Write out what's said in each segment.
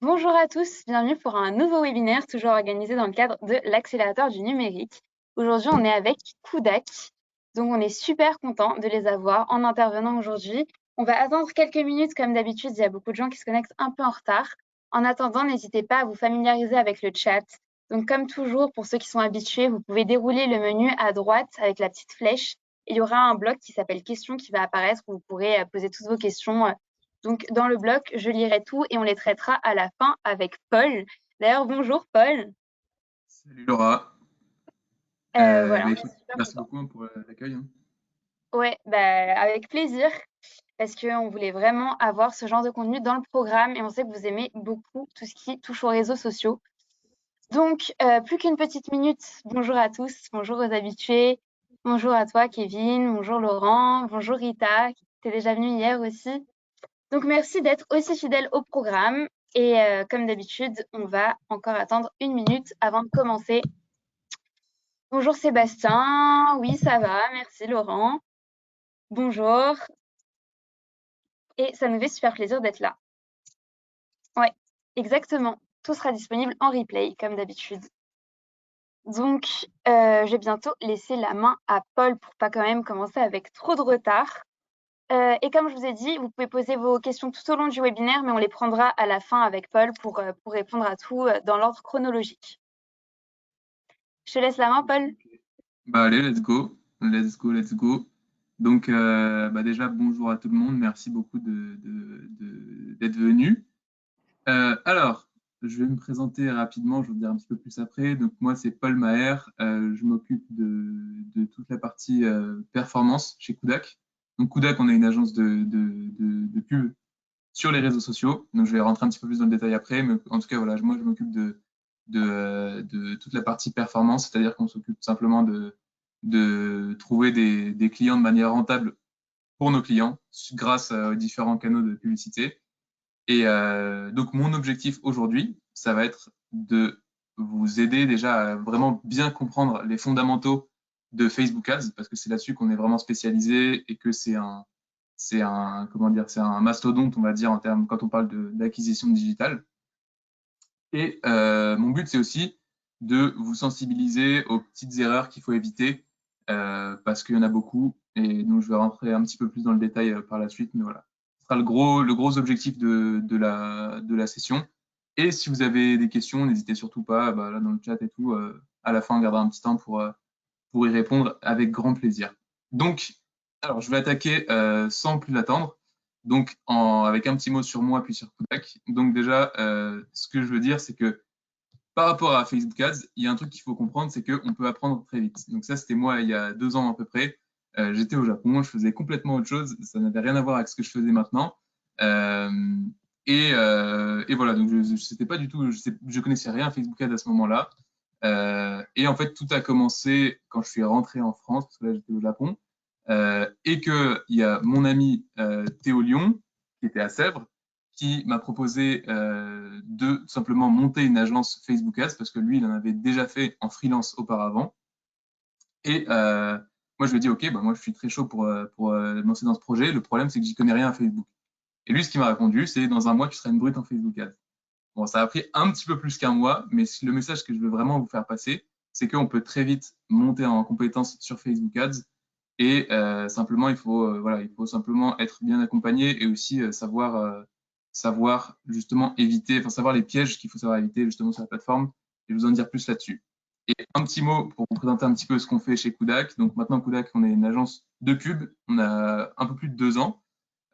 Bonjour à tous, bienvenue pour un nouveau webinaire, toujours organisé dans le cadre de l'accélérateur du numérique. Aujourd'hui, on est avec Kudak, donc on est super content de les avoir en intervenant aujourd'hui. On va attendre quelques minutes, comme d'habitude, il y a beaucoup de gens qui se connectent un peu en retard. En attendant, n'hésitez pas à vous familiariser avec le chat. Donc comme toujours, pour ceux qui sont habitués, vous pouvez dérouler le menu à droite avec la petite flèche. Il y aura un bloc qui s'appelle questions qui va apparaître où vous pourrez poser toutes vos questions. Donc, dans le bloc, je lirai tout et on les traitera à la fin avec Paul. D'ailleurs, bonjour Paul. Salut Laura. Voilà, on est Écoute, super merci contents. beaucoup pour l'accueil, hein. Ouais, bah, avec plaisir, parce qu'on voulait vraiment avoir ce genre de contenu dans le programme et on sait que vous aimez beaucoup tout ce qui touche aux réseaux sociaux. Donc, plus qu'une petite minute. Bonjour à tous, bonjour aux habitués, bonjour à toi Kevin, bonjour Laurent, bonjour Rita, qui était déjà venue hier aussi. Donc, merci d'être aussi fidèle au programme. Et comme d'habitude, on va encore attendre une minute avant de commencer. Bonjour Sébastien. Oui, ça va. Merci Laurent. Bonjour. Et ça nous fait super plaisir d'être là. Ouais, exactement. Tout sera disponible en replay, comme d'habitude. Donc, je vais bientôt laisser la main à Paul pour pas quand même commencer avec trop de retard. Et comme je vous ai dit, vous pouvez poser vos questions tout au long du webinaire, mais on les prendra à la fin avec Paul pour répondre à tout dans l'ordre chronologique. Je te laisse la main, Paul. Bah allez, let's go. Let's go, let's go. Donc déjà, bonjour à tout le monde. Merci beaucoup d'être venu. Alors, je vais me présenter rapidement, je vais vous dire un petit peu plus après. Donc moi, c'est Paul Maher. Je m'occupe de toute la partie performance chez Kudak. Donc Kudak, on est une agence de pub sur les réseaux sociaux. Donc, je vais rentrer un petit peu plus dans le détail après, mais en tout cas, voilà, moi, je m'occupe de toute la partie performance, c'est-à-dire qu'on s'occupe simplement de trouver des clients de manière rentable pour nos clients grâce aux différents canaux de publicité. Et donc, mon objectif aujourd'hui, ça va être de vous aider déjà à vraiment bien comprendre les fondamentaux de Facebook Ads, parce que c'est là-dessus qu'on est vraiment spécialisé et que comment dire, c'est un mastodonte, on va dire, en termes, quand on parle d'acquisition digitale. Et mon but, c'est aussi de vous sensibiliser aux petites erreurs qu'il faut éviter, parce qu'il y en a beaucoup. Et donc, je vais rentrer un petit peu plus dans le détail par la suite, mais voilà. Ce sera le gros objectif de la session. Et si vous avez des questions, n'hésitez surtout pas, bah, là, dans le chat et tout, à la fin, on gardera un petit temps pour y répondre avec grand plaisir. Donc, alors, je vais attaquer sans plus attendre. Donc, avec un petit mot sur moi puis sur Kudak. Donc déjà, ce que je veux dire, c'est que par rapport à Facebook Ads, il y a un truc qu'il faut comprendre, c'est qu'on peut apprendre très vite. Donc ça, c'était moi il y a 2 ans à peu près. J'étais au Japon, je faisais complètement autre chose. Ça n'avait rien à voir avec ce que je faisais maintenant. Euh, et voilà, donc c'était pas du tout, je connaissais rien à Facebook Ads à ce moment-là. Et en fait, tout a commencé quand je suis rentré en France, parce que là, j'étais au Japon, et qu'il y a mon ami Théo Lyon, qui était à Sèvres, qui m'a proposé de tout simplement monter une agence Facebook Ads, parce que lui, il en avait déjà fait en freelance auparavant. Et moi, je lui ai dit, OK, bah, moi, je suis très chaud pour me lancer dans ce projet. Le problème, c'est que j'y connais rien à Facebook. Et lui, ce qu'il m'a répondu, c'est dans un mois, tu seras une brute en Facebook Ads. Bon, ça a pris un petit peu plus qu'un mois, mais le message que je veux vraiment vous faire passer, c'est qu'on peut très vite monter en compétence sur Facebook Ads. Et simplement, voilà, il faut simplement être bien accompagné et aussi savoir justement éviter, enfin savoir les pièges qu'il faut savoir éviter justement sur la plateforme. Je vais vous en dire plus là-dessus. Et un petit mot pour vous présenter un petit peu ce qu'on fait chez Kudak. Donc maintenant, Kudak, on est une agence de pub. On a un peu plus de 2 ans.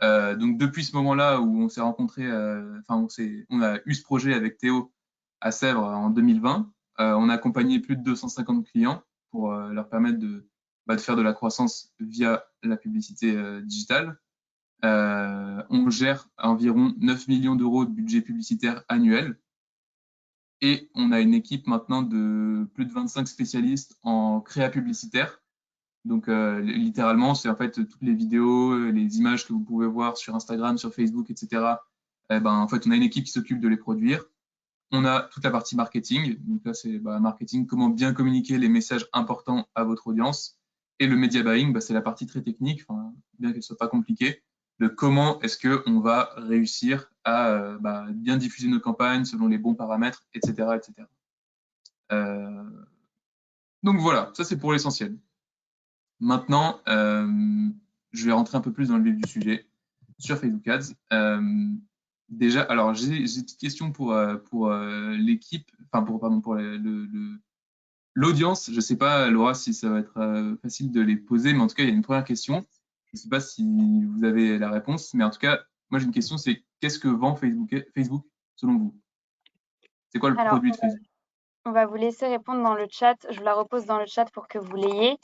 Donc depuis ce moment-là où on s'est rencontrés, on a eu ce projet avec Théo à Sèvres en 2020. On a accompagné plus de 250 clients pour leur permettre de faire de la croissance via la publicité digitale. On gère environ 9 millions d'euros de budget publicitaire annuel et on a une équipe maintenant de plus de 25 spécialistes en créa publicitaire. Donc, littéralement, c'est en fait toutes les vidéos, les images que vous pouvez voir sur Instagram, sur Facebook, etc. En fait, on a une équipe qui s'occupe de les produire. On a toute la partie marketing. Donc là, c'est marketing, comment bien communiquer les messages importants à votre audience. Et le media buying, c'est la partie très technique, bien qu'elle ne soit pas compliquée, de comment est-ce qu'on va réussir à bien diffuser nos campagnes selon les bons paramètres, etc. etc. Donc voilà, ça c'est pour l'essentiel. Maintenant, je vais rentrer un peu plus dans le vif du sujet sur Facebook Ads. Déjà, alors j'ai une petite question pour l'équipe, enfin pour l'audience. Je ne sais pas, Laura, si ça va être facile de les poser, mais en tout cas, il y a une première question. Je ne sais pas si vous avez la réponse, mais en tout cas, moi j'ai une question, c'est qu'est-ce que vend Facebook selon vous? C'est quoi le Alors, produit de Facebook? on va vous laisser répondre dans le chat. Je vous la repose dans le chat pour que vous l'ayez.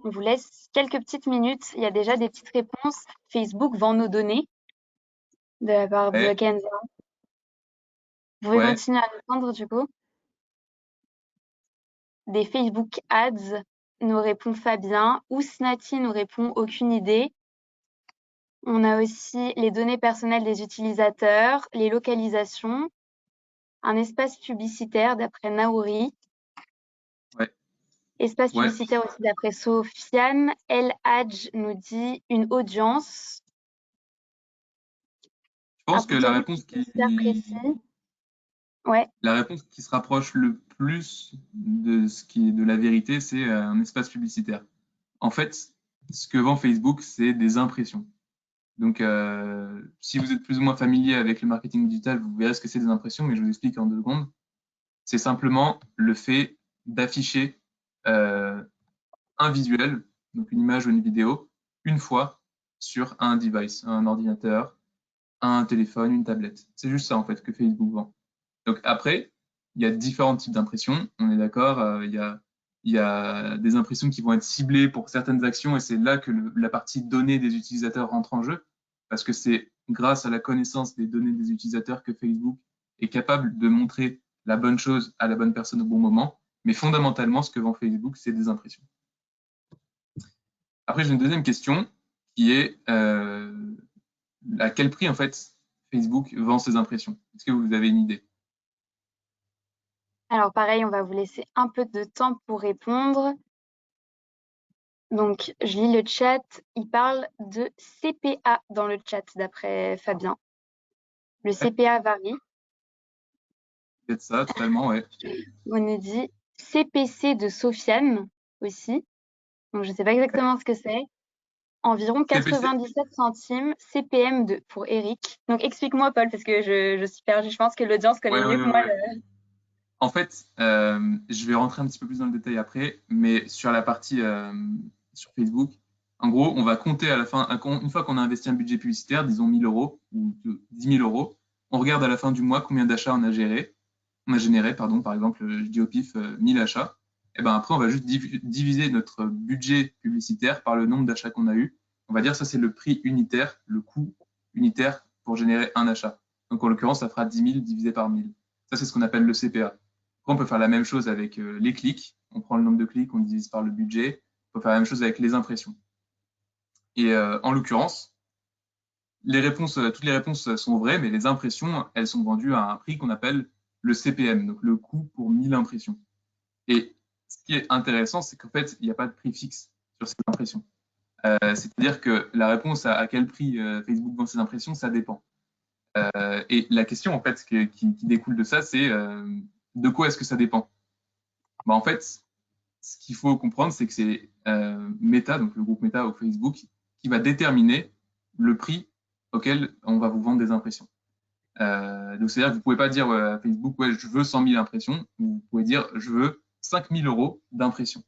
On vous laisse quelques petites minutes. Il y a déjà des petites réponses. Facebook vend nos données de la part de Ouais, Kenza. Vous pouvez ouais, continuer à répondre du coup. Des Facebook Ads nous répond Fabien. Ousnati nous répond aucune idée. On a aussi les données personnelles des utilisateurs, les localisations, un espace publicitaire d'après Naouri, ouais, espace ouais. publicitaire aussi d'après Sofiane. El Hadj nous dit une audience, Je un pense que bouquet publicitaire précis. Ouais, la réponse qui se rapproche le plus de ce qui est de la vérité, c'est un espace publicitaire. En fait, ce que vend Facebook, c'est des impressions. Donc, si vous êtes plus ou moins familier avec le marketing digital, vous verrez ce que c'est des impressions, mais je vous explique en 2 secondes. C'est simplement le fait d'afficher euh, un visuel, donc une image ou une vidéo, une fois sur un device, un ordinateur, un téléphone, une tablette. C'est juste ça, en fait, que Facebook vend. Donc après, il y a différents types d'impressions, on est d'accord. Il y a des impressions qui vont être ciblées pour certaines actions et c'est là que la partie données des utilisateurs rentre en jeu, parce que c'est grâce à la connaissance des données des utilisateurs que Facebook est capable de montrer la bonne chose à la bonne personne au bon moment. Mais fondamentalement, ce que vend Facebook, c'est des impressions. Après, j'ai une deuxième question qui est à quel prix en fait Facebook vend ses impressions? Est-ce que vous avez une idée? alors pareil, on va vous laisser un peu de temps pour répondre. Donc, je lis le chat. Il parle de CPA dans le chat d'après Fabien. Le Ouais, CPA varie. peut-être ça, totalement, ouais. On nous dit CPC de Sofiane aussi. Donc, je ne sais pas Ouais. exactement ce que c'est. Environ CPC. 97 centimes. CPM pour Eric. Donc, explique-moi, Paul, parce que je suis perdue. Je pense que l'audience connaît Ouais, mieux ouais, que ouais, moi. ouais. En fait, je vais rentrer un petit peu plus dans le détail après, mais sur la partie sur Facebook, en gros, on va compter à la fin, une fois qu'on a investi un budget publicitaire, disons 1000 euros ou 10 000 euros, on regarde à la fin du mois combien d'achats on a généré, pardon, par exemple, je dis au pif 1000 achats. Et ben après, on va juste diviser notre budget publicitaire par le nombre d'achats qu'on a eu. On va dire ça, c'est le prix unitaire, le coût unitaire pour générer un achat. Donc en l'occurrence, ça fera 10 000 divisé par 1000. Ça, c'est ce qu'on appelle le CPA. Après, on peut faire la même chose avec les clics. On prend le nombre de clics, on divise par le budget. On peut faire la même chose avec les impressions. Et en l'occurrence, toutes les réponses sont vraies, mais les impressions, elles sont vendues à un prix qu'on appelle le CPM, donc le coût pour 1000 impressions. Et ce qui est intéressant, c'est qu'en fait, il n'y a pas de prix fixe sur ces impressions. C'est-à-dire que la réponse à quel prix Facebook vend ses impressions, ça dépend. Et la question, en fait, qui découle de ça, c'est de quoi est-ce que ça dépend? En fait, ce qu'il faut comprendre, c'est que c'est Meta, donc le groupe Meta au Facebook, qui va déterminer le prix auquel on va vous vendre des impressions. Donc, c'est-à-dire que vous ne pouvez pas dire à Facebook, ouais, je veux 100 000 impressions. Vous pouvez dire, je veux 5 000 euros d'impression.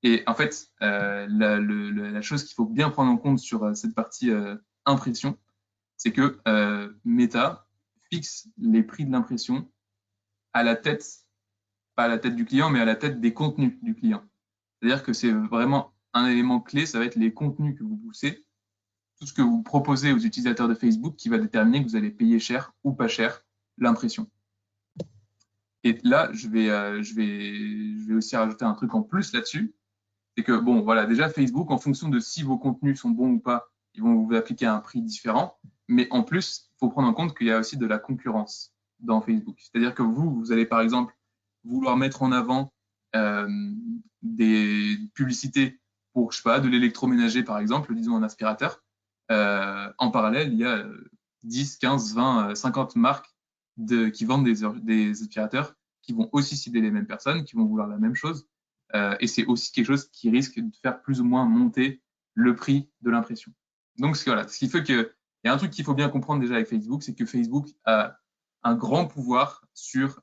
Et en fait, la chose qu'il faut bien prendre en compte sur cette partie impression, c'est que Meta fixe les prix de l'impression à la tête, pas à la tête du client, mais à la tête des contenus du client. C'est-à-dire que c'est vraiment un élément clé, ça va être les contenus que vous poussez, tout ce que vous proposez aux utilisateurs de Facebook qui va déterminer que vous allez payer cher ou pas cher l'impression. Et là, je vais aussi rajouter un truc en plus là-dessus, c'est que, bon, voilà, déjà Facebook, en fonction de si vos contenus sont bons ou pas, ils vont vous appliquer un prix différent. Mais en plus, il faut prendre en compte qu'il y a aussi de la concurrence dans Facebook. C'est-à-dire que vous allez par exemple vouloir mettre en avant des publicités pour, je sais pas, de l'électroménager par exemple, disons un aspirateur. En parallèle, il y a 10, 15, 20, 50 marques qui vendent des aspirateurs qui vont aussi cibler les mêmes personnes, qui vont vouloir la même chose. Et c'est aussi quelque chose qui risque de faire plus ou moins monter le prix de l'impression. Donc voilà, ce qui fait que il y a un truc qu'il faut bien comprendre déjà avec Facebook, c'est que Facebook a un grand pouvoir sur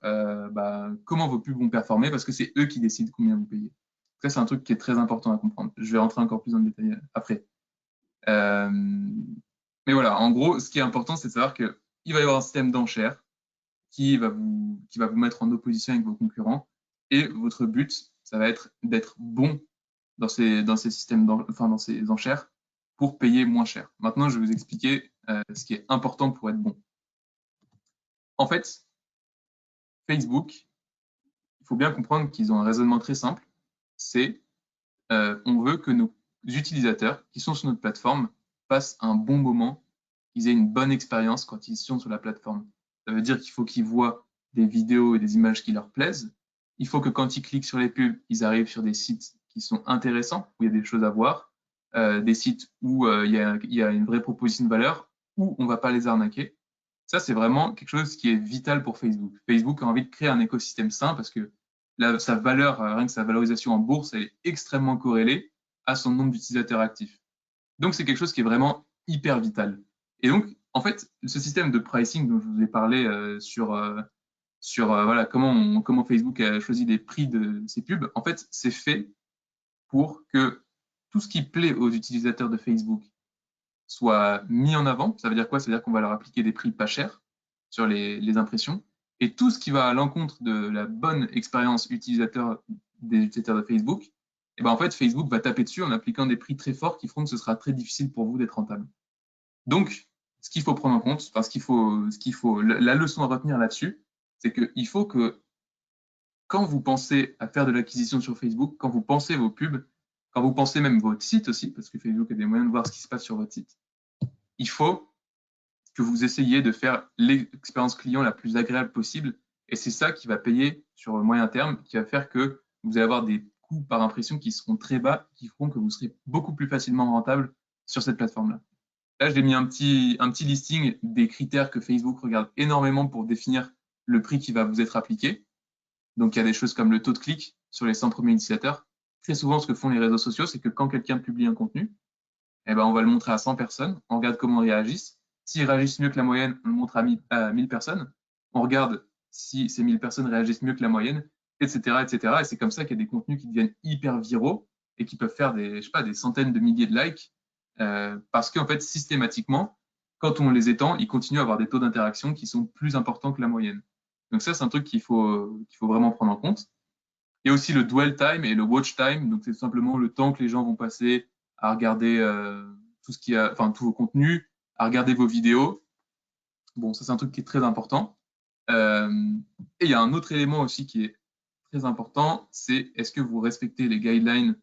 comment vos pubs vont performer parce que c'est eux qui décident combien vous payez. Ça, c'est un truc qui est très important à comprendre. Je vais rentrer encore plus dans le détail après. Euh, mais voilà, en gros, ce qui est important, c'est de savoir qu'il va y avoir un système d'enchères qui va vous mettre en opposition avec vos concurrents. Et votre but, ça va être d'être bon dans ces systèmes, dans ces enchères pour payer moins cher. Maintenant, je vais vous expliquer ce qui est important pour être bon. En fait, Facebook, il faut bien comprendre qu'ils ont un raisonnement très simple. C'est on veut que nos utilisateurs qui sont sur notre plateforme passent un bon moment, qu'ils aient une bonne expérience quand ils sont sur la plateforme. Ça veut dire qu'il faut qu'ils voient des vidéos et des images qui leur plaisent. Il faut que quand ils cliquent sur les pubs, ils arrivent sur des sites qui sont intéressants, où il y a des choses à voir, des sites où il y a une vraie proposition de valeur, où on ne va pas les arnaquer. Ça, c'est vraiment quelque chose qui est vital pour Facebook. Facebook a envie de créer un écosystème sain parce que sa valeur, rien que sa valorisation en bourse, elle est extrêmement corrélée à son nombre d'utilisateurs actifs. Donc, c'est quelque chose qui est vraiment hyper vital. Et donc, en fait, ce système de pricing dont je vous ai parlé voilà, comment Facebook a choisi les prix de ses pubs, en fait, c'est fait pour que tout ce qui plaît aux utilisateurs de Facebook soit mis en avant. Ça veut dire quoi? Ça veut dire qu'on va leur appliquer des prix pas chers sur les impressions. Et tout ce qui va à l'encontre de la bonne expérience utilisateur des utilisateurs de Facebook, et ben en fait, Facebook va taper dessus en appliquant des prix très forts qui feront que ce sera très difficile pour vous d'être rentable. Donc, ce qu'il faut prendre en compte, enfin, la leçon à retenir là-dessus, c'est qu'il faut que quand vous pensez à faire de l'acquisition sur Facebook, quand vous pensez vos pubs, quand vous pensez même votre site aussi, parce que Facebook a des moyens de voir ce qui se passe sur votre site, il faut que vous essayiez de faire l'expérience client la plus agréable possible. Et c'est ça qui va payer sur le moyen terme, qui va faire que vous allez avoir des coûts par impression qui seront très bas, qui feront que vous serez beaucoup plus facilement rentable sur cette plateforme-là. Là, j'ai mis un petit listing des critères que Facebook regarde énormément pour définir le prix qui va vous être appliqué. Donc, il y a des choses comme le taux de clic sur les 100 premiers utilisateurs. Très souvent, ce que font les réseaux sociaux, c'est que quand quelqu'un publie un contenu, eh ben, on va le montrer à 100 personnes, on regarde comment ils réagissent. S'ils réagissent mieux que la moyenne, on le montre à 1000 personnes. On regarde si ces 1000 personnes réagissent mieux que la moyenne, etc., etc. Et c'est comme ça qu'il y a des contenus qui deviennent hyper viraux et qui peuvent faire des centaines de milliers de likes parce qu'en fait, systématiquement, quand on les étend, ils continuent à avoir des taux d'interaction qui sont plus importants que la moyenne. Donc ça, c'est un truc qu'il faut vraiment prendre en compte. Il y a aussi le dwell time et le watch time. Donc, c'est simplement le temps que les gens vont passer à regarder tous vos contenus, à regarder vos vidéos. Bon, ça, c'est un truc qui est très important. Euh, et il y a un autre élément aussi qui est très important, c'est est-ce que vous respectez les guidelines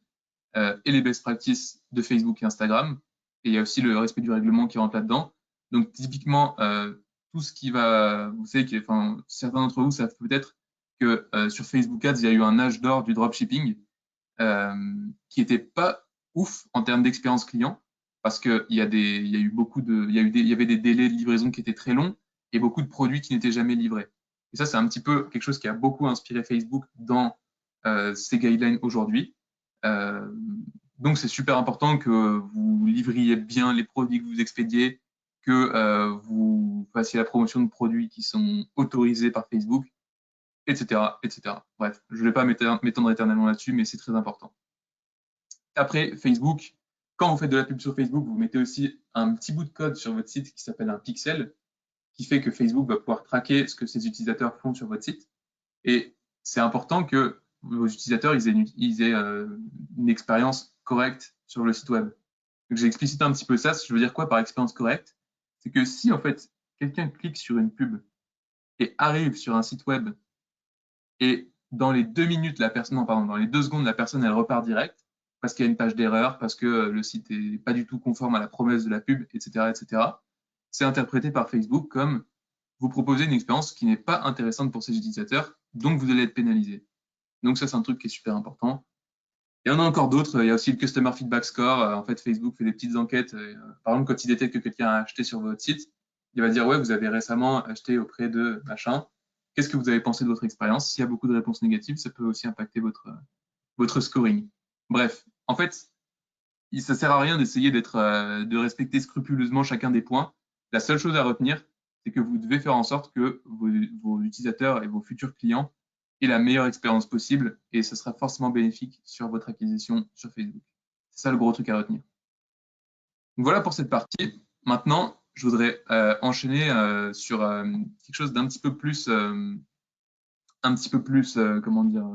et les best practices de Facebook et Instagram. Et il y a aussi le respect du règlement qui rentre là-dedans. Donc, typiquement, tout ce qui va, vous savez, certains d'entre vous savent peut-être que sur Facebook Ads, il y a eu un âge d'or du dropshipping qui n'était pas ouf en termes d'expérience client parce qu'il y il y avait des délais de livraison qui étaient très longs et beaucoup de produits qui n'étaient jamais livrés. Et ça, c'est un petit peu quelque chose qui a beaucoup inspiré Facebook dans ses guidelines aujourd'hui. Euh, donc, c'est super important que vous livriez bien les produits que vous expédiez, que vous fassiez la promotion de produits qui sont autorisés par Facebook, etc., etc. Bref, je ne vais pas m'étendre éternellement là-dessus, mais c'est très important. Après, Facebook, quand vous faites de la pub sur Facebook, vous mettez aussi un petit bout de code sur votre site qui s'appelle un pixel, qui fait que Facebook va pouvoir traquer ce que ses utilisateurs font sur votre site. Et c'est important que vos utilisateurs ils aient une expérience correcte sur le site web. Donc, j'ai explicité un petit peu ça. Je veux dire quoi par expérience correcte? C'est que si en fait quelqu'un clique sur une pub et arrive sur un site web et dans les 2 minutes, dans les 2 secondes, la personne elle repart direct parce qu'il y a une page d'erreur, parce que le site n'est pas du tout conforme à la promesse de la pub, etc., etc. C'est interprété par Facebook comme vous proposez une expérience qui n'est pas intéressante pour ses utilisateurs, donc vous allez être pénalisé. Donc ça, c'est un truc qui est super important. Et on a encore d'autres. Il y a aussi le Customer Feedback Score. En fait, Facebook fait des petites enquêtes. Par exemple, quand il détecte que quelqu'un a acheté sur votre site, Il va dire, ouais, vous avez récemment acheté auprès de machin. Qu'est-ce que vous avez pensé de votre expérience? S'il y a beaucoup de réponses négatives, ça peut aussi impacter votre scoring. Bref, en fait, ça sert à rien d'essayer de respecter scrupuleusement chacun des points. La seule chose à retenir, c'est que vous devez faire en sorte que vos utilisateurs et vos futurs clients aient la meilleure expérience possible et ce sera forcément bénéfique sur votre acquisition sur Facebook. C'est ça le gros truc à retenir. Donc voilà pour cette partie. Maintenant, je voudrais enchaîner sur quelque chose d'un petit peu plus, comment dire,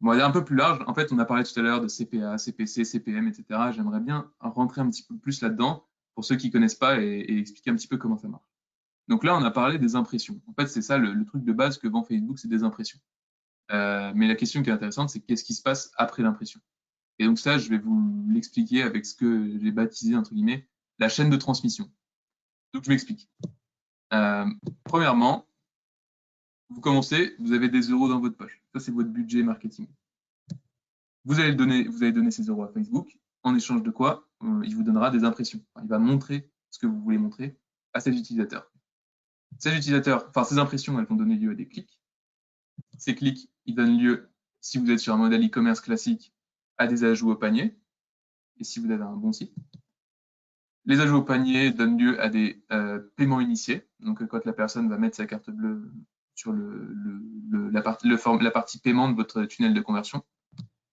on va dire un peu plus large. En fait, on a parlé tout à l'heure de CPA, CPC, CPM, etc. J'aimerais bien rentrer un petit peu plus là-dedans pour ceux qui connaissent pas et expliquer un petit peu comment ça marche. Donc là, on a parlé des impressions. En fait, c'est ça le truc de base que vend Facebook, c'est des impressions. Mais la question qui est intéressante, c'est qu'est-ce qui se passe après l'impression? Et donc ça, je vais vous l'expliquer avec ce que j'ai baptisé, entre guillemets, la chaîne de transmission. Donc je m'explique. Premièrement, vous commencez, vous avez des euros dans votre poche. Ça, c'est votre budget marketing. Vous allez donner ces euros à Facebook. En échange de quoi, il vous donnera des impressions. Enfin, il va montrer ce que vous voulez montrer à ces utilisateurs. Ces impressions, elles vont donner lieu à des clics. Ces clics, ils donnent lieu, si vous êtes sur un modèle e-commerce classique, à des ajouts au panier. Et si vous avez un bon site. Les ajouts au panier donnent lieu à des paiements initiés. Donc, quand la personne va mettre sa carte bleue sur la partie paiement de votre tunnel de conversion.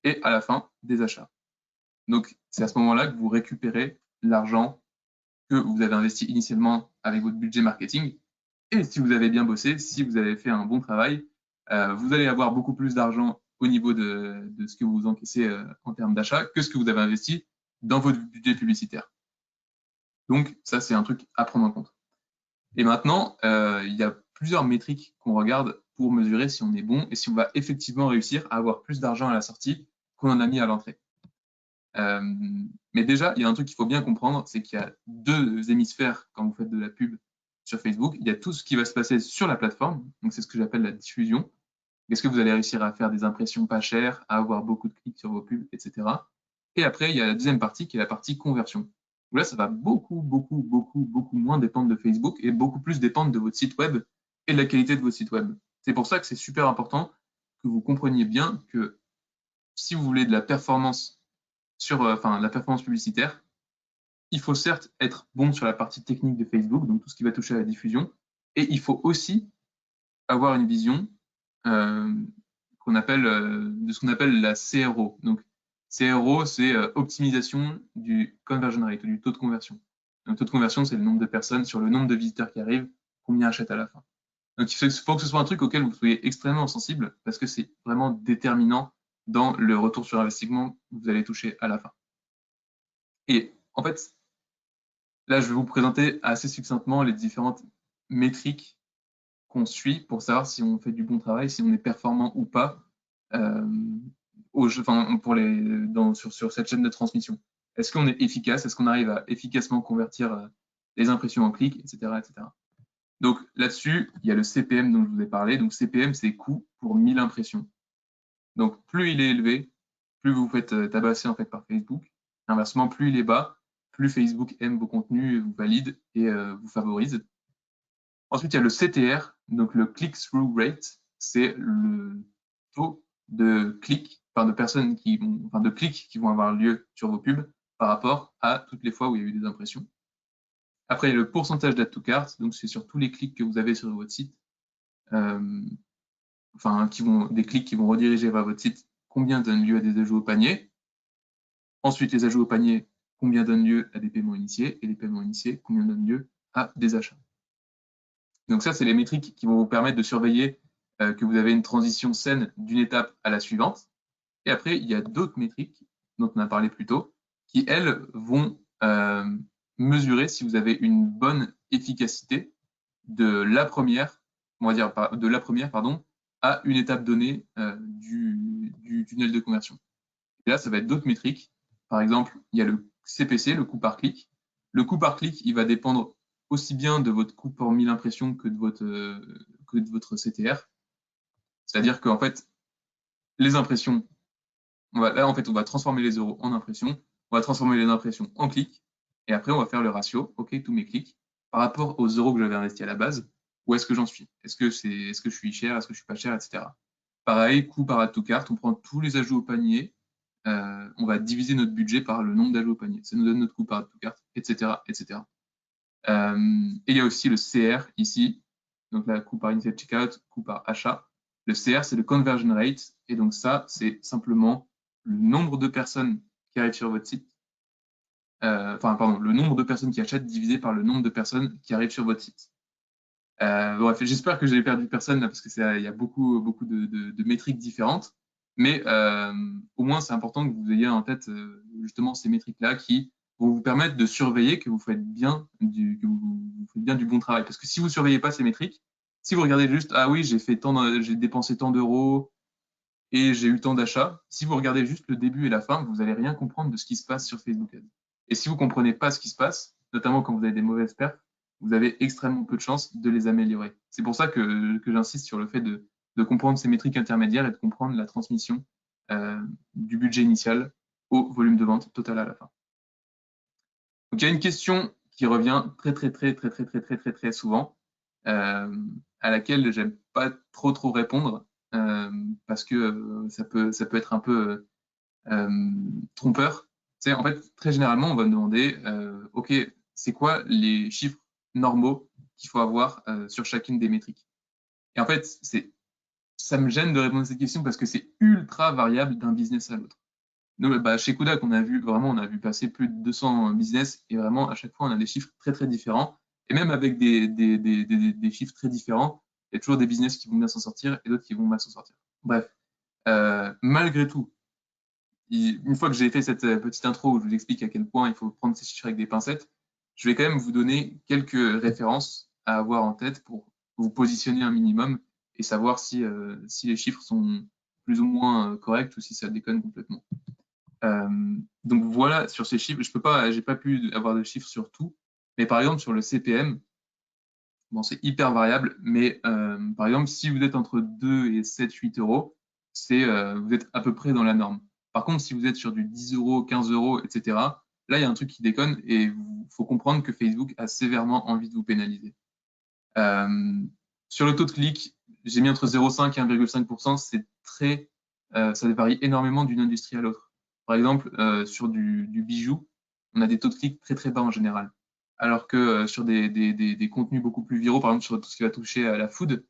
Et à la fin, des achats. Donc, c'est à ce moment-là que vous récupérez l'argent que vous avez investi initialement avec votre budget marketing. Et si vous avez bien bossé, si vous avez fait un bon travail, vous allez avoir beaucoup plus d'argent au niveau de ce que vous encaissez en termes d'achat que ce que vous avez investi dans votre budget publicitaire. Donc, ça, c'est un truc à prendre en compte. Et maintenant, il y a plusieurs métriques qu'on regarde pour mesurer si on est bon et si on va effectivement réussir à avoir plus d'argent à la sortie qu'on en a mis à l'entrée. Mais déjà, il y a un truc qu'il faut bien comprendre, c'est qu'il y a deux hémisphères quand vous faites de la pub sur Facebook. Il y a tout ce qui va se passer sur la plateforme, donc c'est ce que j'appelle la diffusion. Est-ce que vous allez réussir à faire des impressions pas chères, à avoir beaucoup de clics sur vos pubs, etc. Et après, il y a la deuxième partie qui est la partie conversion. Où là, ça va beaucoup moins dépendre de Facebook et beaucoup plus dépendre de votre site web et de la qualité de votre site web. C'est pour ça que c'est super important que vous compreniez bien que si vous voulez de la performance la performance publicitaire, il faut certes être bon sur la partie technique de Facebook, donc tout ce qui va toucher à la diffusion, et il faut aussi avoir une vision de ce qu'on appelle la CRO. Donc CRO, c'est optimisation du conversion rate, du taux de conversion. Le taux de conversion, c'est le nombre de personnes sur le nombre de visiteurs qui arrivent, combien achètent à la fin. Donc il faut que ce soit un truc auquel vous soyez extrêmement sensible, parce que c'est vraiment déterminant dans le retour sur investissement que vous allez toucher à la fin. Et en fait, là, je vais vous présenter assez succinctement les différentes métriques qu'on suit pour savoir si on fait du bon travail, si on est performant ou pas sur cette chaîne de transmission. Est-ce qu'on est efficace? Est-ce qu'on arrive à efficacement convertir les impressions en clics, etc., etc. Donc là-dessus, il y a le CPM dont je vous ai parlé. Donc CPM, c'est coût pour 1000 impressions. Donc plus il est élevé, plus vous vous faites tabasser en fait par Facebook. Inversement, plus il est bas, plus Facebook aime vos contenus, vous valide et vous favorise. Ensuite, il y a le CTR, donc le click-through rate, c'est le taux de clics, de clics qui vont avoir lieu sur vos pubs par rapport à toutes les fois où il y a eu des impressions. Après, il y a le pourcentage d'add to cart, donc c'est sur tous les clics que vous avez sur votre site, des clics qui vont rediriger vers votre site, combien donnent lieu à des ajouts au panier. Ensuite, les ajouts au panier, combien donnent lieu à des paiements initiés, et les paiements initiés, combien donnent lieu à des achats. Donc ça, c'est les métriques qui vont vous permettre de surveiller que vous avez une transition saine d'une étape à la suivante. Et après, il y a d'autres métriques dont on a parlé plus tôt, qui, elles, vont mesurer si vous avez une bonne efficacité de la première, à une étape donnée du tunnel de conversion. Et là, ça va être d'autres métriques. Par exemple, il y a le CPC, le coût par clic. Le coût par clic, il va dépendre aussi bien de votre coût pour 1000 impressions que de votre CTR. C'est-à-dire qu'en fait, les impressions, on va transformer les euros en impressions, on va transformer les impressions en clics, et après, on va faire le ratio, OK, tous mes clics par rapport aux euros que j'avais investis à la base, où est-ce que j'en suis? Est-ce que je suis cher? Est-ce que je suis pas cher? Etc. Pareil, coût par add to cart, on prend tous les ajouts au panier, on va diviser notre budget par le nombre d'ajouts au panier. Ça nous donne notre coût par add to cart, etc. etc. Et il y a aussi le CR ici, donc là, coût par initial checkout, coût par achat. Le CR, c'est le conversion rate, et donc ça, c'est simplement le nombre de personnes qui arrivent sur votre site, enfin, pardon, le nombre de personnes qui achètent divisé par le nombre de personnes qui arrivent sur votre site. Bref, j'espère que j'ai perdu personne là, parce que il y a beaucoup, beaucoup de métriques différentes, mais au moins c'est important que vous ayez en tête justement ces métriques-là qui vont vous permettre de surveiller que vous faites bien vous faites bien du bon travail. Parce que si vous surveillez pas ces métriques, si vous regardez juste ah oui j'ai dépensé tant d'euros et j'ai eu tant d'achats, si vous regardez juste le début et la fin, vous allez rien comprendre de ce qui se passe sur Facebook Ads. Et si vous comprenez pas ce qui se passe, notamment quand vous avez des mauvaises perfs, vous avez extrêmement peu de chances de les améliorer. C'est pour ça que j'insiste sur le fait de comprendre ces métriques intermédiaires et de comprendre la transmission du budget initial au volume de vente total à la fin. Donc il y a une question qui revient très souvent, à laquelle j'aime pas trop répondre, parce que ça peut être un peu trompeur. C'est en fait très généralement on va me demander ok, c'est quoi les chiffres normaux qu'il faut avoir sur chacune des métriques. Et en fait ça me gêne de répondre à cette question parce que c'est ultra variable d'un business à l'autre. Nous, bah, chez Kudak, on a vu passer plus de 200 business et vraiment à chaque fois on a des chiffres très différents. Et même avec des chiffres très différents, il y a toujours des business qui vont bien s'en sortir et d'autres qui vont mal s'en sortir. Bref, malgré tout, une fois que j'ai fait cette petite intro où je vous explique à quel point il faut prendre ces chiffres avec des pincettes, je vais quand même vous donner quelques références à avoir en tête pour vous positionner un minimum et savoir si les chiffres sont plus ou moins corrects ou si ça déconne complètement. Donc voilà, sur ces chiffres, j'ai pas pu avoir de chiffres sur tout, mais par exemple sur le CPM, bon, c'est hyper variable, mais par exemple, si vous êtes entre 2 et 7, 8 euros, vous êtes à peu près dans la norme. Par contre, si vous êtes sur du 10 euros, 15 euros, etc., là, il y a un truc qui déconne et il faut comprendre que Facebook a sévèrement envie de vous pénaliser. Sur le taux de clic, j'ai mis entre 0,5 et 1,5%, ça varie énormément d'une industrie à l'autre. Par exemple, sur du bijou, on a des taux de clic très bas en général. Alors que sur des contenus beaucoup plus viraux, par exemple sur tout ce qui va toucher à la food,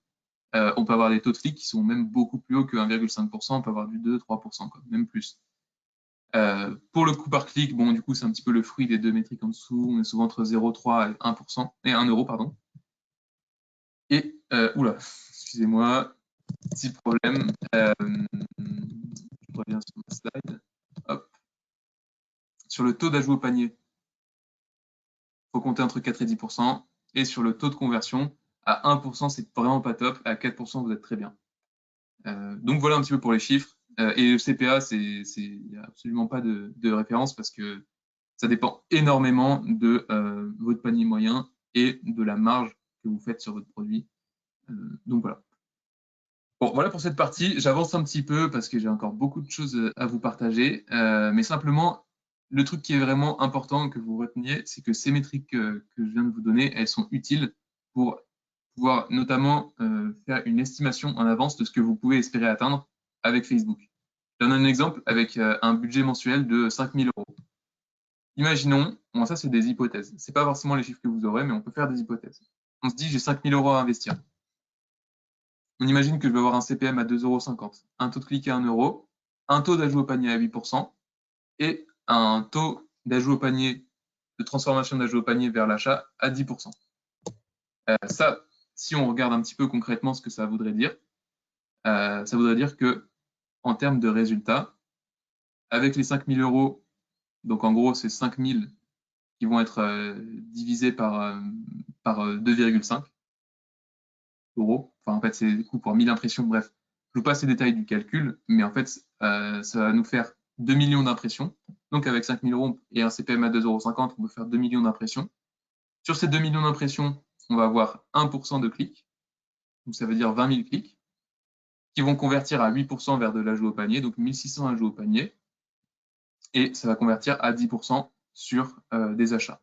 on peut avoir des taux de clic qui sont même beaucoup plus hauts que 1,5%, on peut avoir du 2-3%, même plus. Pour le coût par clic, bon, du coup, c'est un petit peu le fruit des deux métriques en dessous. On est souvent entre 0,3 et 1%, et 1 euro, pardon. Et, oula, excusez-moi, petit problème. Je reviens sur ma slide. Hop. Sur le taux d'ajout au panier, il faut compter entre 4 et 10%. Et sur le taux de conversion, à 1%, c'est vraiment pas top. À 4%, vous êtes très bien. Donc voilà un petit peu pour les chiffres. Et le CPA, il n'y a absolument pas de référence parce que ça dépend énormément de votre panier moyen et de la marge que vous faites sur votre produit. Donc voilà. Bon, voilà pour cette partie. J'avance un petit peu parce que j'ai encore beaucoup de choses à vous partager. Mais simplement, le truc qui est vraiment important que vous reteniez, c'est que ces métriques que je viens de vous donner, elles sont utiles pour pouvoir notamment faire une estimation en avance de ce que vous pouvez espérer atteindre avec Facebook. Je donne un exemple avec un budget mensuel de 5 000 euros. Imaginons, bon, ça c'est des hypothèses. C'est pas forcément les chiffres que vous aurez, mais on peut faire des hypothèses. On se dit, j'ai 5 000 euros à investir. On imagine que je vais avoir un CPM à 2,50 €, un taux de clic à 1 euro, un taux d'ajout au panier à 8% et un taux d'ajout au panier, de transformation d'ajout au panier vers l'achat à 10%. Ça, si on regarde un petit peu concrètement ce que ça voudrait dire que en termes de résultats, avec les 5 000 euros, donc en gros c'est 5 000 qui vont être divisés par 2,5 euros. Enfin, en fait, c'est du coup pour 1000 impressions. Bref, je vous passe les détails du calcul, mais en fait, ça va nous faire 2 millions d'impressions. Donc, avec 5 000 euros et un CPM à 2,50 €, on peut faire 2 millions d'impressions. Sur ces 2 millions d'impressions, on va avoir 1% de clics. Donc, ça veut dire 20 000 clics qui vont convertir à 8% vers de l'ajout au panier, donc 1600 ajouts au panier. Et ça va convertir à 10% sur des achats.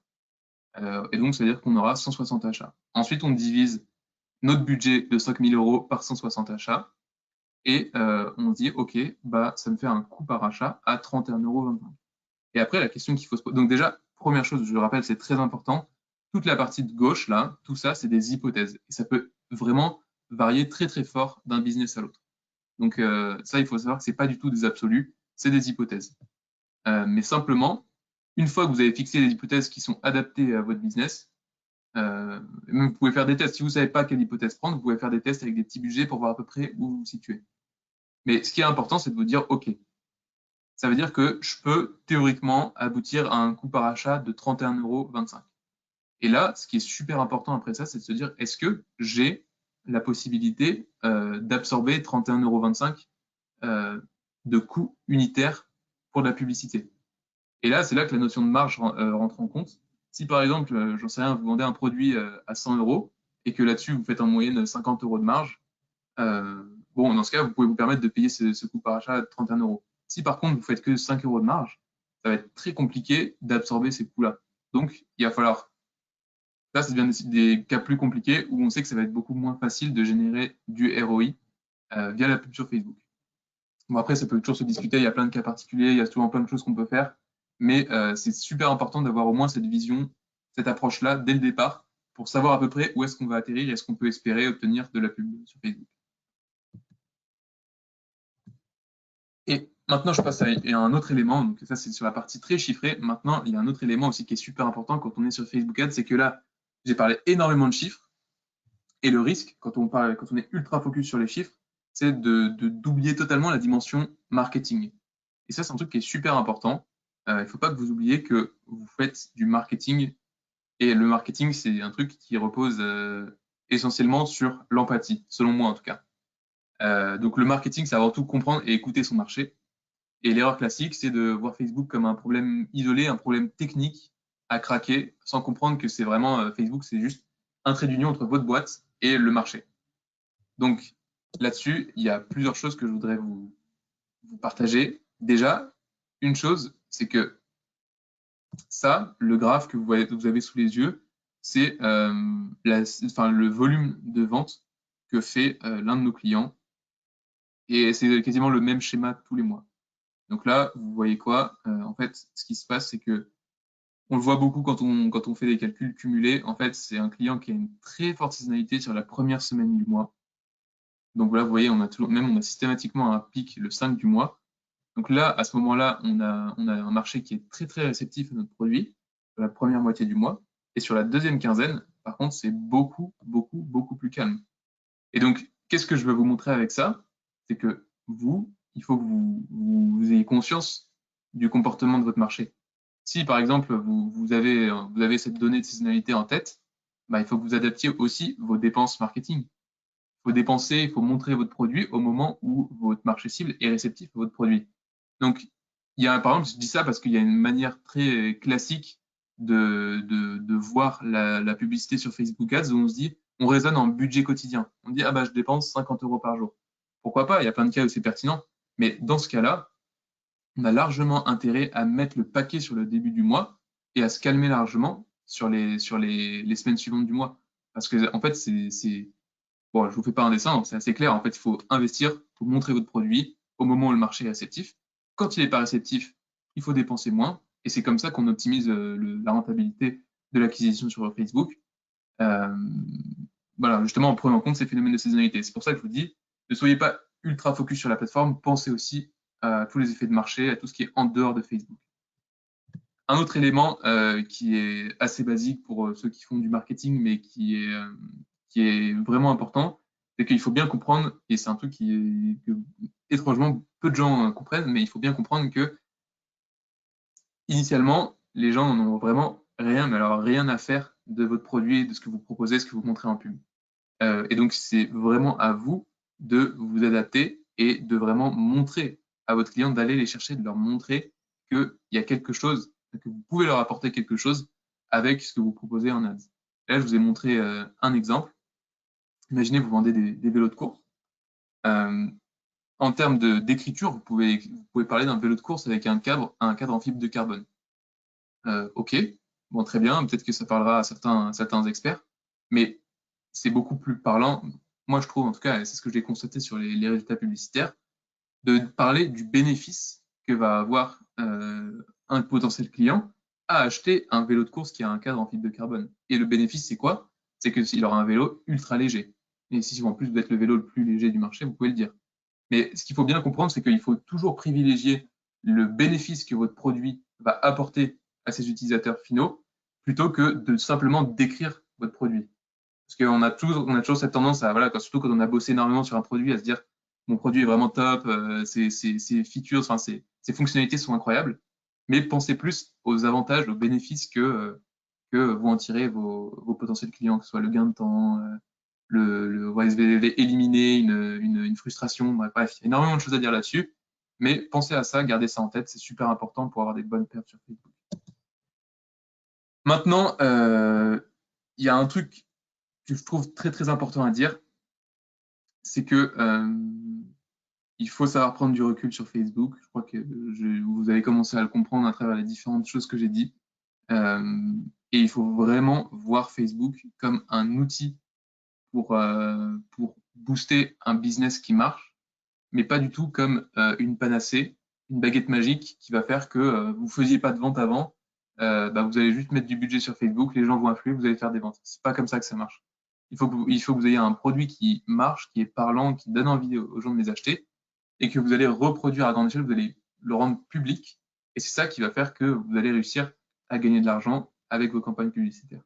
Et donc, ça veut dire qu'on aura 160 achats. Ensuite, on divise notre budget de 5 000 € par 160 achats. Et on se dit, OK, bah, ça me fait un coût par achat à 31,25 €. Et après, la question qu'il faut se poser. Donc, déjà, première chose, je le rappelle, c'est très important. Toute la partie de gauche, là, tout ça, c'est des hypothèses. Et ça peut vraiment varier très, très fort d'un business à l'autre. Donc, ça, il faut savoir que ce n'est pas du tout des absolus, c'est des hypothèses. Mais simplement, une fois que vous avez fixé des hypothèses qui sont adaptées à votre business, vous pouvez faire des tests. Si vous ne savez pas quelle hypothèse prendre, vous pouvez faire des tests avec des petits budgets pour voir à peu près où vous vous situez. Mais ce qui est important, c'est de vous dire, OK, ça veut dire que je peux théoriquement aboutir à un coût par achat de 31,25 €. Et là, ce qui est super important après ça, c'est de se dire, est-ce que j'ai la possibilité d'absorber 31,25 € de coût unitaire pour de la publicité? Et là, c'est là que la notion de marge rentre en compte. Si par exemple, j'en sais rien, vous vendez un produit à 100 € et que là-dessus, vous faites en moyenne 50 € de marge, bon, dans ce cas, vous pouvez vous permettre de payer ce coût par achat à 31 €. Si par contre, vous faites que 5 € de marge, ça va être très compliqué d'absorber ces coûts-là. Donc, il va falloir, là, ça devient des cas plus compliqués où on sait que ça va être beaucoup moins facile de générer du ROI via la pub sur Facebook. Bon, après, ça peut toujours se discuter, il y a plein de cas particuliers, il y a souvent plein de choses qu'on peut faire, mais c'est super important d'avoir au moins cette vision, cette approche-là dès le départ pour savoir à peu près où est-ce qu'on va atterrir et est-ce qu'on peut espérer obtenir de la pub sur Facebook. Et maintenant, je passe à un autre élément, donc ça c'est sur la partie très chiffrée. Maintenant, il y a un autre élément aussi qui est super important quand on est sur Facebook Ads, c'est que là, j'ai parlé énormément de chiffres, et le risque, quand on est ultra focus sur les chiffres, c'est d'oublier totalement la dimension marketing. Et ça, c'est un truc qui est super important. Il ne faut pas que vous oubliez que vous faites du marketing. Et le marketing, c'est un truc qui repose essentiellement sur l'empathie, selon moi en tout cas. Donc le marketing, c'est avant tout comprendre et écouter son marché. Et l'erreur classique, c'est de voir Facebook comme un problème isolé, un problème technique à craquer, sans comprendre que c'est vraiment Facebook, c'est juste un trait d'union entre votre boîte et le marché. Donc là-dessus, il y a plusieurs choses que je voudrais vous partager. Déjà, une chose, c'est que ça, le graphe que vous avez sous les yeux, c'est le volume de vente que fait l'un de nos clients. Et c'est quasiment le même schéma tous les mois. Donc là, vous voyez quoi? En fait, ce qui se passe, c'est que on le voit beaucoup quand on fait des calculs cumulés. En fait, c'est un client qui a une très forte saisonnalité sur la première semaine du mois. Donc là, vous voyez, on a systématiquement un pic le 5 du mois. Donc là, à ce moment-là, on a un marché qui est très, très réceptif à notre produit sur la première moitié du mois. Et sur la deuxième quinzaine, par contre, c'est beaucoup, beaucoup, beaucoup plus calme. Et donc, qu'est-ce que je veux vous montrer avec ça? C'est que il faut que vous ayez conscience du comportement de votre marché. Si, par exemple, vous avez cette donnée de saisonnalité en tête, bah, il faut que vous adaptiez aussi vos dépenses marketing. Il faut dépenser, il faut montrer votre produit au moment où votre marché cible est réceptif à votre produit. Donc, par exemple, je dis ça parce qu'il y a une manière très classique de voir la publicité sur Facebook Ads où on se dit, on raisonne en budget quotidien. On dit, ah bah, je dépense 50 € par jour. Pourquoi pas? Il y a plein de cas où c'est pertinent. Mais dans ce cas-là, on a largement intérêt à mettre le paquet sur le début du mois et à se calmer largement sur les semaines suivantes du mois. Parce que, en fait, bon, je vous fais pas un dessin, donc c'est assez clair. En fait, il faut investir, il faut montrer votre produit au moment où le marché est réceptif. Quand il n'est pas réceptif, il faut dépenser moins. Et c'est comme ça qu'on optimise la rentabilité de l'acquisition sur Facebook. Euh, voilà, justement en prenant en compte ces phénomènes de saisonnalité. C'est pour ça que je vous dis, ne soyez pas ultra focus sur la plateforme, pensez aussi à tous les effets de marché, à tout ce qui est en dehors de Facebook. Un autre élément qui est assez basique pour ceux qui font du marketing, mais qui est vraiment important, c'est qu'il faut bien comprendre, et c'est un truc que étrangement peu de gens comprennent, mais il faut bien comprendre que initialement, les gens n'en ont vraiment rien, mais alors rien à faire de votre produit, de ce que vous proposez, ce que vous montrez en pub. Et donc, c'est vraiment à vous de vous adapter et de vraiment montrer à votre client, d'aller les chercher, de leur montrer qu'il y a quelque chose, que vous pouvez leur apporter quelque chose avec ce que vous proposez en ads. Là, je vous ai montré un exemple. Imaginez, vous vendez des vélos de course. En termes d'écriture, vous pouvez parler d'un vélo de course avec un cadre en fibre de carbone. OK, Bon, très bien, peut-être que ça parlera à certains experts, mais c'est beaucoup plus parlant, moi je trouve en tout cas, et c'est ce que j'ai constaté sur les résultats publicitaires, de parler du bénéfice que va avoir un potentiel client à acheter un vélo de course qui a un cadre en fibre de carbone. Et le bénéfice, c'est quoi? C'est qu'il aura un vélo ultra léger. Et si en plus vous êtes le vélo le plus léger du marché, vous pouvez le dire. Mais ce qu'il faut bien comprendre, c'est qu'il faut toujours privilégier le bénéfice que votre produit va apporter à ses utilisateurs finaux plutôt que de simplement décrire votre produit. Parce on a toujours cette tendance à, voilà, surtout quand on a bossé énormément sur un produit, à se dire mon produit est vraiment top, ses features, enfin, ses fonctionnalités sont incroyables. Mais pensez plus aux avantages, aux bénéfices que vont en tirer vos potentiels clients, que ce soit le gain de temps, éliminer une frustration. Bref, il y a énormément de choses à dire là-dessus. Mais pensez à ça, gardez ça en tête, c'est super important pour avoir des bonnes pertes sur Facebook. Maintenant, il y a un truc que je trouve très très important à dire, c'est que il faut savoir prendre du recul sur Facebook. Je crois que vous avez commencé à le comprendre à travers les différentes choses que j'ai dit. Euh, et il faut vraiment voir Facebook comme un outil pour booster un business qui marche, mais pas du tout comme une panacée, une baguette magique qui va faire que vous faisiez pas de vente avant, vous allez juste mettre du budget sur Facebook, les gens vont affluer, vous allez faire des ventes. C'est pas comme ça que ça marche. Il faut que vous ayez un produit qui marche, qui est parlant, qui donne envie aux gens de les acheter, et que vous allez reproduire à grande échelle, vous allez le rendre public, et c'est ça qui va faire que vous allez réussir à gagner de l'argent avec vos campagnes publicitaires.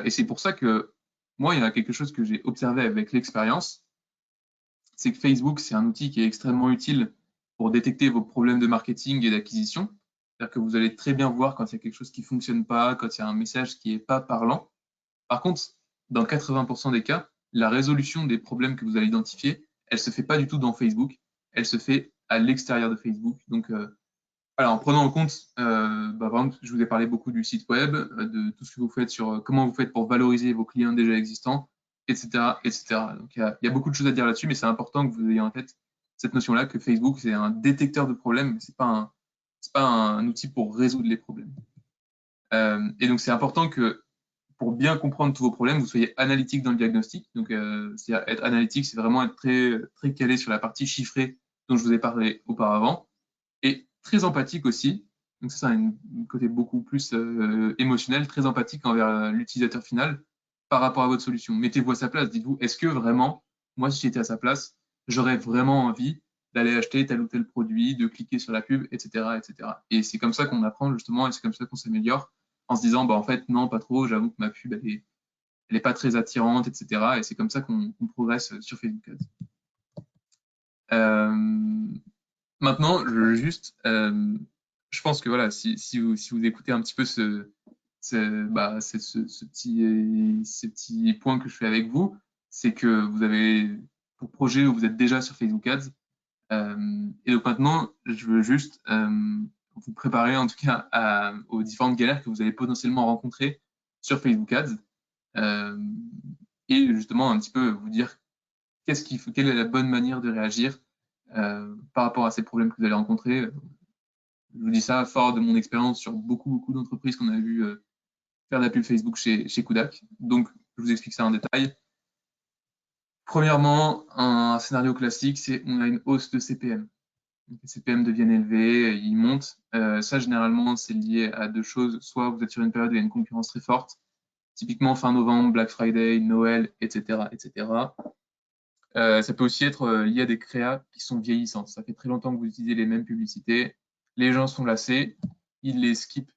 Et c'est pour ça que moi, il y a quelque chose que j'ai observé avec l'expérience, c'est que Facebook, c'est un outil qui est extrêmement utile pour détecter vos problèmes de marketing et d'acquisition. C'est-à-dire que vous allez très bien voir quand il y a quelque chose qui ne fonctionne pas, quand il y a un message qui n'est pas parlant. Par contre, dans 80% des cas, la résolution des problèmes que vous allez identifier, elle ne se fait pas du tout dans Facebook, elle se fait à l'extérieur de Facebook. Donc, voilà, en prenant en compte, par exemple, je vous ai parlé beaucoup du site web, de tout ce que vous faites sur comment vous faites pour valoriser vos clients déjà existants, etc., etc. Donc, il y a beaucoup de choses à dire là-dessus, mais c'est important que vous ayez en tête cette notion-là que Facebook, c'est un détecteur de problèmes, mais c'est pas un outil pour résoudre les problèmes. Et donc, c'est important que pour bien comprendre tous vos problèmes, vous soyez analytique dans le diagnostic. Donc, c'est-à-dire être analytique, c'est vraiment être très, très calé sur la partie chiffrée dont je vous ai parlé auparavant et très empathique aussi. Donc ça, c'est un côté beaucoup plus émotionnel, très empathique envers l'utilisateur final par rapport à votre solution. Mettez-vous à sa place, dites-vous, est-ce que vraiment, moi, si j'étais à sa place, j'aurais vraiment envie d'aller acheter tel ou tel produit, de cliquer sur la pub, etc., etc. Et c'est comme ça qu'on apprend justement, et c'est comme ça qu'on s'améliore, en se disant, bah en fait, non, pas trop, j'avoue que ma pub, elle est pas très attirante, etc. Et c'est comme ça qu'on progresse sur Facebook Ads. Maintenant, je pense que voilà, si vous écoutez un petit peu ces petits points que je fais avec vous, c'est que vous avez pour projet où vous êtes déjà sur Facebook Ads. Et donc maintenant, je veux juste vous préparer en tout cas aux différentes galères que vous allez potentiellement rencontrer sur Facebook Ads. Euh, et justement un petit peu vous dire quelle est la bonne manière de réagir par rapport à ces problèmes que vous allez rencontrer. Je vous dis ça fort de mon expérience sur beaucoup d'entreprises qu'on a vu faire de la pub Facebook chez Kudak. Donc, je vous explique ça en détail. Premièrement, un scénario classique, c'est on a une hausse de CPM. Donc, les CPM deviennent élevés, ils montent. Ça, généralement, c'est lié à deux choses. Soit vous êtes sur une période où il y a une concurrence très forte, typiquement fin novembre, Black Friday, Noël, etc., etc. Ça peut aussi être lié à des créas qui sont vieillissantes. Ça fait très longtemps que vous utilisez les mêmes publicités. Les gens sont lassés, ils les skippent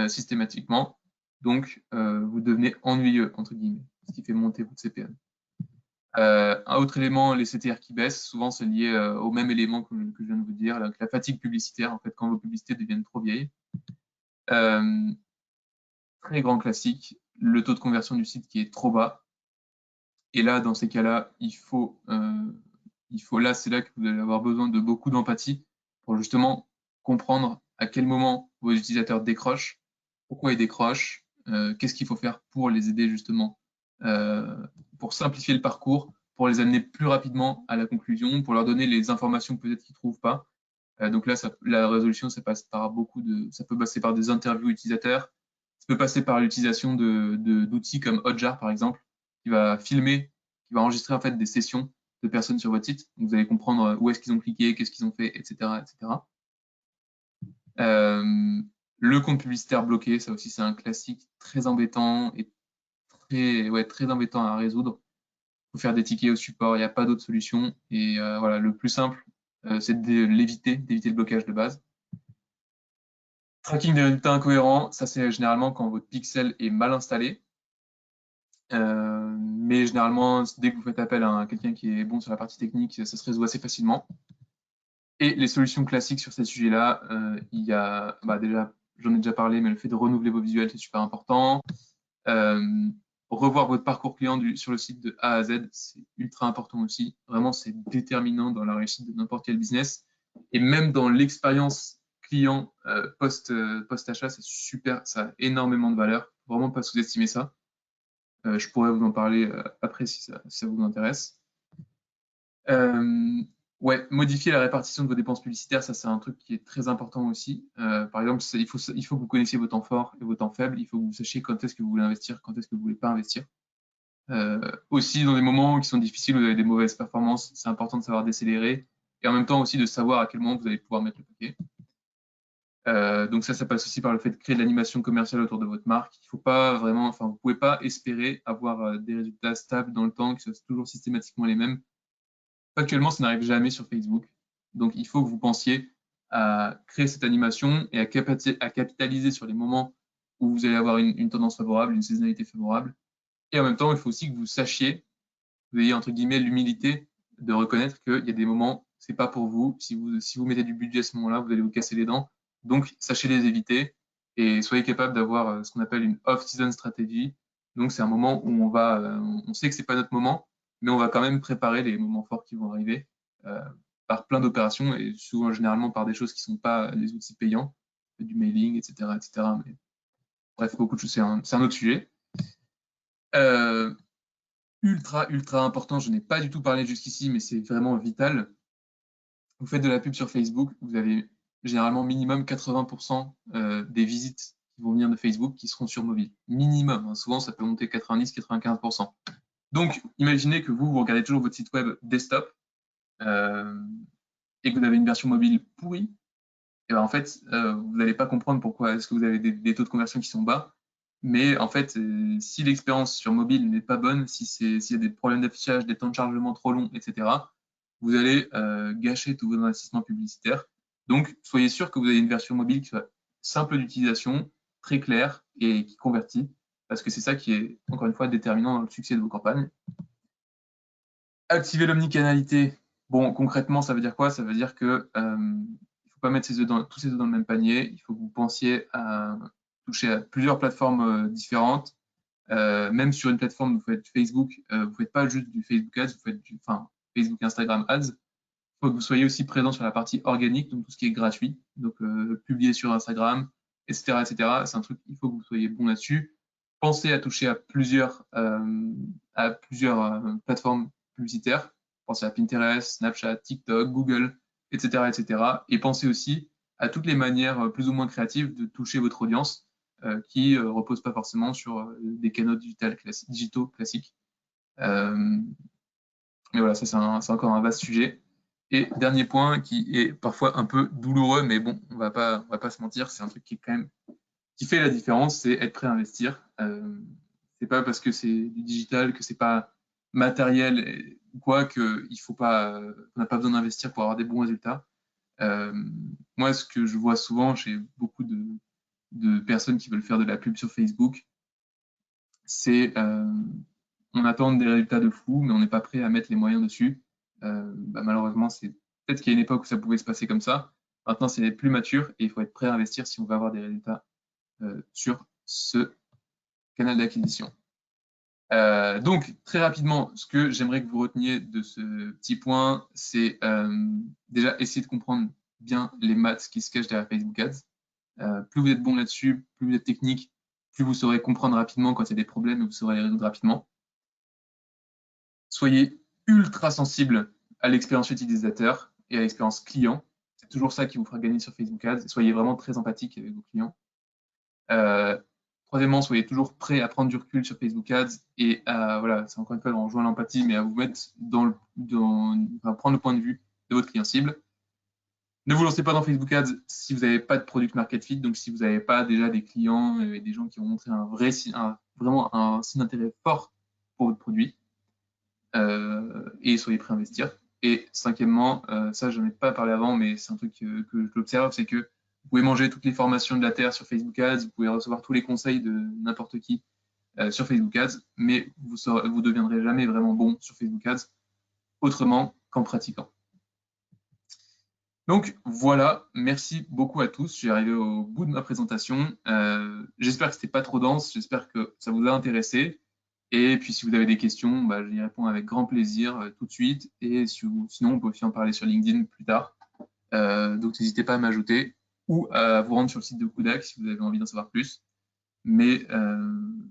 systématiquement. Donc, vous devenez ennuyeux, entre guillemets, ce qui fait monter votre CPM. Un autre élément, les CTR qui baissent, souvent c'est lié au même élément que je viens de vous dire, la fatigue publicitaire, en fait, quand vos publicités deviennent trop vieilles. Très grand classique, le taux de conversion du site qui est trop bas. Et là, dans ces cas-là, là, c'est là que vous allez avoir besoin de beaucoup d'empathie pour justement comprendre à quel moment vos utilisateurs décrochent, pourquoi ils décrochent, qu'est-ce qu'il faut faire pour les aider justement, pour simplifier le parcours, pour les amener plus rapidement à la conclusion, pour leur donner les informations peut-être qu'ils ne trouvent pas. Donc là, la résolution, ça peut passer par des interviews utilisateurs, Ça peut passer par l'utilisation d'outils comme Hotjar, par exemple, qui va filmer, qui va enregistrer en fait des sessions de personnes sur votre site. Donc, vous allez comprendre où est-ce qu'ils ont cliqué, qu'est-ce qu'ils ont fait, etc., etc. Le compte publicitaire bloqué, ça aussi c'est un classique très embêtant et très embêtant à résoudre. Il faut faire des tickets au support, il n'y a pas d'autre solution. Et voilà, le plus simple, c'est d'éviter le blocage de base. Tracking des résultats incohérents, ça c'est généralement quand votre pixel est mal installé. Mais généralement, dès que vous faites appel à quelqu'un qui est bon sur la partie technique, ça se résout assez facilement. Et les solutions classiques sur ces sujets-là, il y a déjà, j'en ai déjà parlé, mais le fait de renouveler vos visuels, c'est super important. Revoir votre parcours client sur le site de A à Z, c'est ultra important aussi. Vraiment, c'est déterminant dans la réussite de n'importe quel business. Et même dans l'expérience client post-achat, c'est super, ça a énormément de valeur. Vraiment pas sous-estimer ça. Je pourrais vous en parler après si ça vous intéresse. Ouais, modifier la répartition de vos dépenses publicitaires, ça c'est un truc qui est très important aussi. Par exemple, il faut que vous connaissiez vos temps forts et vos temps faibles. Il faut que vous sachiez quand est-ce que vous voulez investir, quand est-ce que vous voulez pas investir. Aussi, dans des moments qui sont difficiles, où vous avez des mauvaises performances, c'est important de savoir décélérer et en même temps aussi de savoir à quel moment vous allez pouvoir mettre le paquet. Donc ça passe aussi par le fait de créer de l'animation commerciale autour de votre marque. Il faut pas vraiment, enfin, vous pouvez pas espérer avoir des résultats stables dans le temps, qui soient toujours systématiquement les mêmes. Factuellement, ça n'arrive jamais sur Facebook. Donc il faut que vous pensiez à créer cette animation et à capitaliser sur les moments où vous allez avoir une tendance favorable, une saisonnalité favorable. Et en même temps, il faut aussi que vous sachiez, vous ayez entre guillemets l'humilité de reconnaître qu'il y a des moments, c'est pas pour vous. Si vous mettez du budget à ce moment-là, vous allez vous casser les dents. Donc, sachez les éviter et soyez capable d'avoir ce qu'on appelle une off-season strategy. Donc, c'est un moment où on sait que c'est pas notre moment, mais on va quand même préparer les moments forts qui vont arriver par plein d'opérations et souvent généralement par des choses qui sont pas les outils payants, du mailing, etc., etc. Mais bref, beaucoup de choses, c'est un autre sujet. Euh, ultra important, je n'ai pas du tout parlé jusqu'ici, mais c'est vraiment vital. Vous faites de la pub sur Facebook, vous avez généralement minimum 80% des visites qui vont venir de Facebook qui seront sur mobile. Minimum, hein. Souvent ça peut monter 90-95%. Donc, imaginez que vous regardez toujours votre site web desktop et que vous avez une version mobile pourrie. Et ben en fait, vous n'allez pas comprendre pourquoi est-ce que vous avez des taux de conversion qui sont bas. Mais en fait, si l'expérience sur mobile n'est pas bonne, s'il y a des problèmes d'affichage, des temps de chargement trop longs, etc., vous allez gâcher tous vos investissements publicitaires. Donc, soyez sûr que vous avez une version mobile qui soit simple d'utilisation, très claire et qui convertit, parce que c'est ça qui est, encore une fois, déterminant dans le succès de vos campagnes. Activer l'omnicanalité. Bon, concrètement, ça veut dire quoi? Ça veut dire que il faut pas mettre tous ses œufs dans le même panier. Il faut que vous pensiez à toucher à plusieurs plateformes différentes. Même sur une plateforme, vous faites Facebook, vous faites pas juste du Facebook Ads, vous faites Facebook, Instagram Ads. Il faut que vous soyez aussi présent sur la partie organique, donc tout ce qui est gratuit, donc publier sur Instagram, etc., etc. C'est un truc, il faut que vous soyez bon là-dessus. Pensez à toucher à plusieurs plateformes publicitaires. Pensez à Pinterest, Snapchat, TikTok, Google, etc., etc. Et pensez aussi à toutes les manières plus ou moins créatives de toucher votre audience qui ne repose pas forcément sur des canaux digitaux classiques. Mais voilà, ça c'est encore un vaste sujet. Et dernier point qui est parfois un peu douloureux, mais bon, on va pas se mentir, c'est un truc qui est quand même qui fait la différence, c'est être prêt à investir. C'est pas parce que c'est du digital, que c'est pas matériel ou quoi, que il faut pas, on n'a pas besoin d'investir pour avoir des bons résultats. Euh, Moi, ce que je vois souvent chez beaucoup de personnes qui veulent faire de la pub sur Facebook, c'est on attend des résultats de fou, mais on n'est pas prêt à mettre les moyens dessus. Malheureusement, c'est peut-être qu'il y a une époque où ça pouvait se passer comme ça. Maintenant, c'est plus mature et il faut être prêt à investir si on veut avoir des résultats sur ce canal d'acquisition. Donc, très rapidement, ce que j'aimerais que vous reteniez de ce petit point, c'est déjà essayer de comprendre bien les maths qui se cachent derrière Facebook Ads. Plus vous êtes bon là-dessus, plus vous êtes technique, plus vous saurez comprendre rapidement quand il y a des problèmes et vous saurez les résoudre rapidement. Soyez ultra sensible à l'expérience utilisateur et à l'expérience client. C'est toujours ça qui vous fera gagner sur Facebook Ads. Soyez vraiment très empathique avec vos clients. Troisièmement, soyez toujours prêt à prendre du recul sur Facebook Ads et à, voilà, c'est encore une fois en jouant l'empathie, mais à vous mettre enfin, prendre le point de vue de votre client cible. Ne vous lancez pas dans Facebook Ads si vous n'avez pas de product market fit, donc si vous n'avez pas déjà des clients et des gens qui ont montré vraiment un signe d'intérêt fort pour votre produit, et soyez prêt à investir. Et cinquièmement, ça j'en ai pas parlé avant, mais c'est un truc que j'observe, c'est que vous pouvez manger toutes les formations de la Terre sur Facebook Ads, vous pouvez recevoir tous les conseils de n'importe qui sur Facebook Ads, mais vous deviendrez jamais vraiment bon sur Facebook Ads autrement qu'en pratiquant. Donc voilà, merci beaucoup à tous. Je suis arrivé au bout de ma présentation. J'espère que c'était pas trop dense, j'espère que ça vous a intéressé. Et puis si vous avez des questions, bah, j'y réponds avec grand plaisir tout de suite. Et sinon, on peut aussi en parler sur LinkedIn plus tard. Donc n'hésitez pas à m'ajouter ou à vous rendre sur le site de Kudak si vous avez envie d'en savoir plus. Mais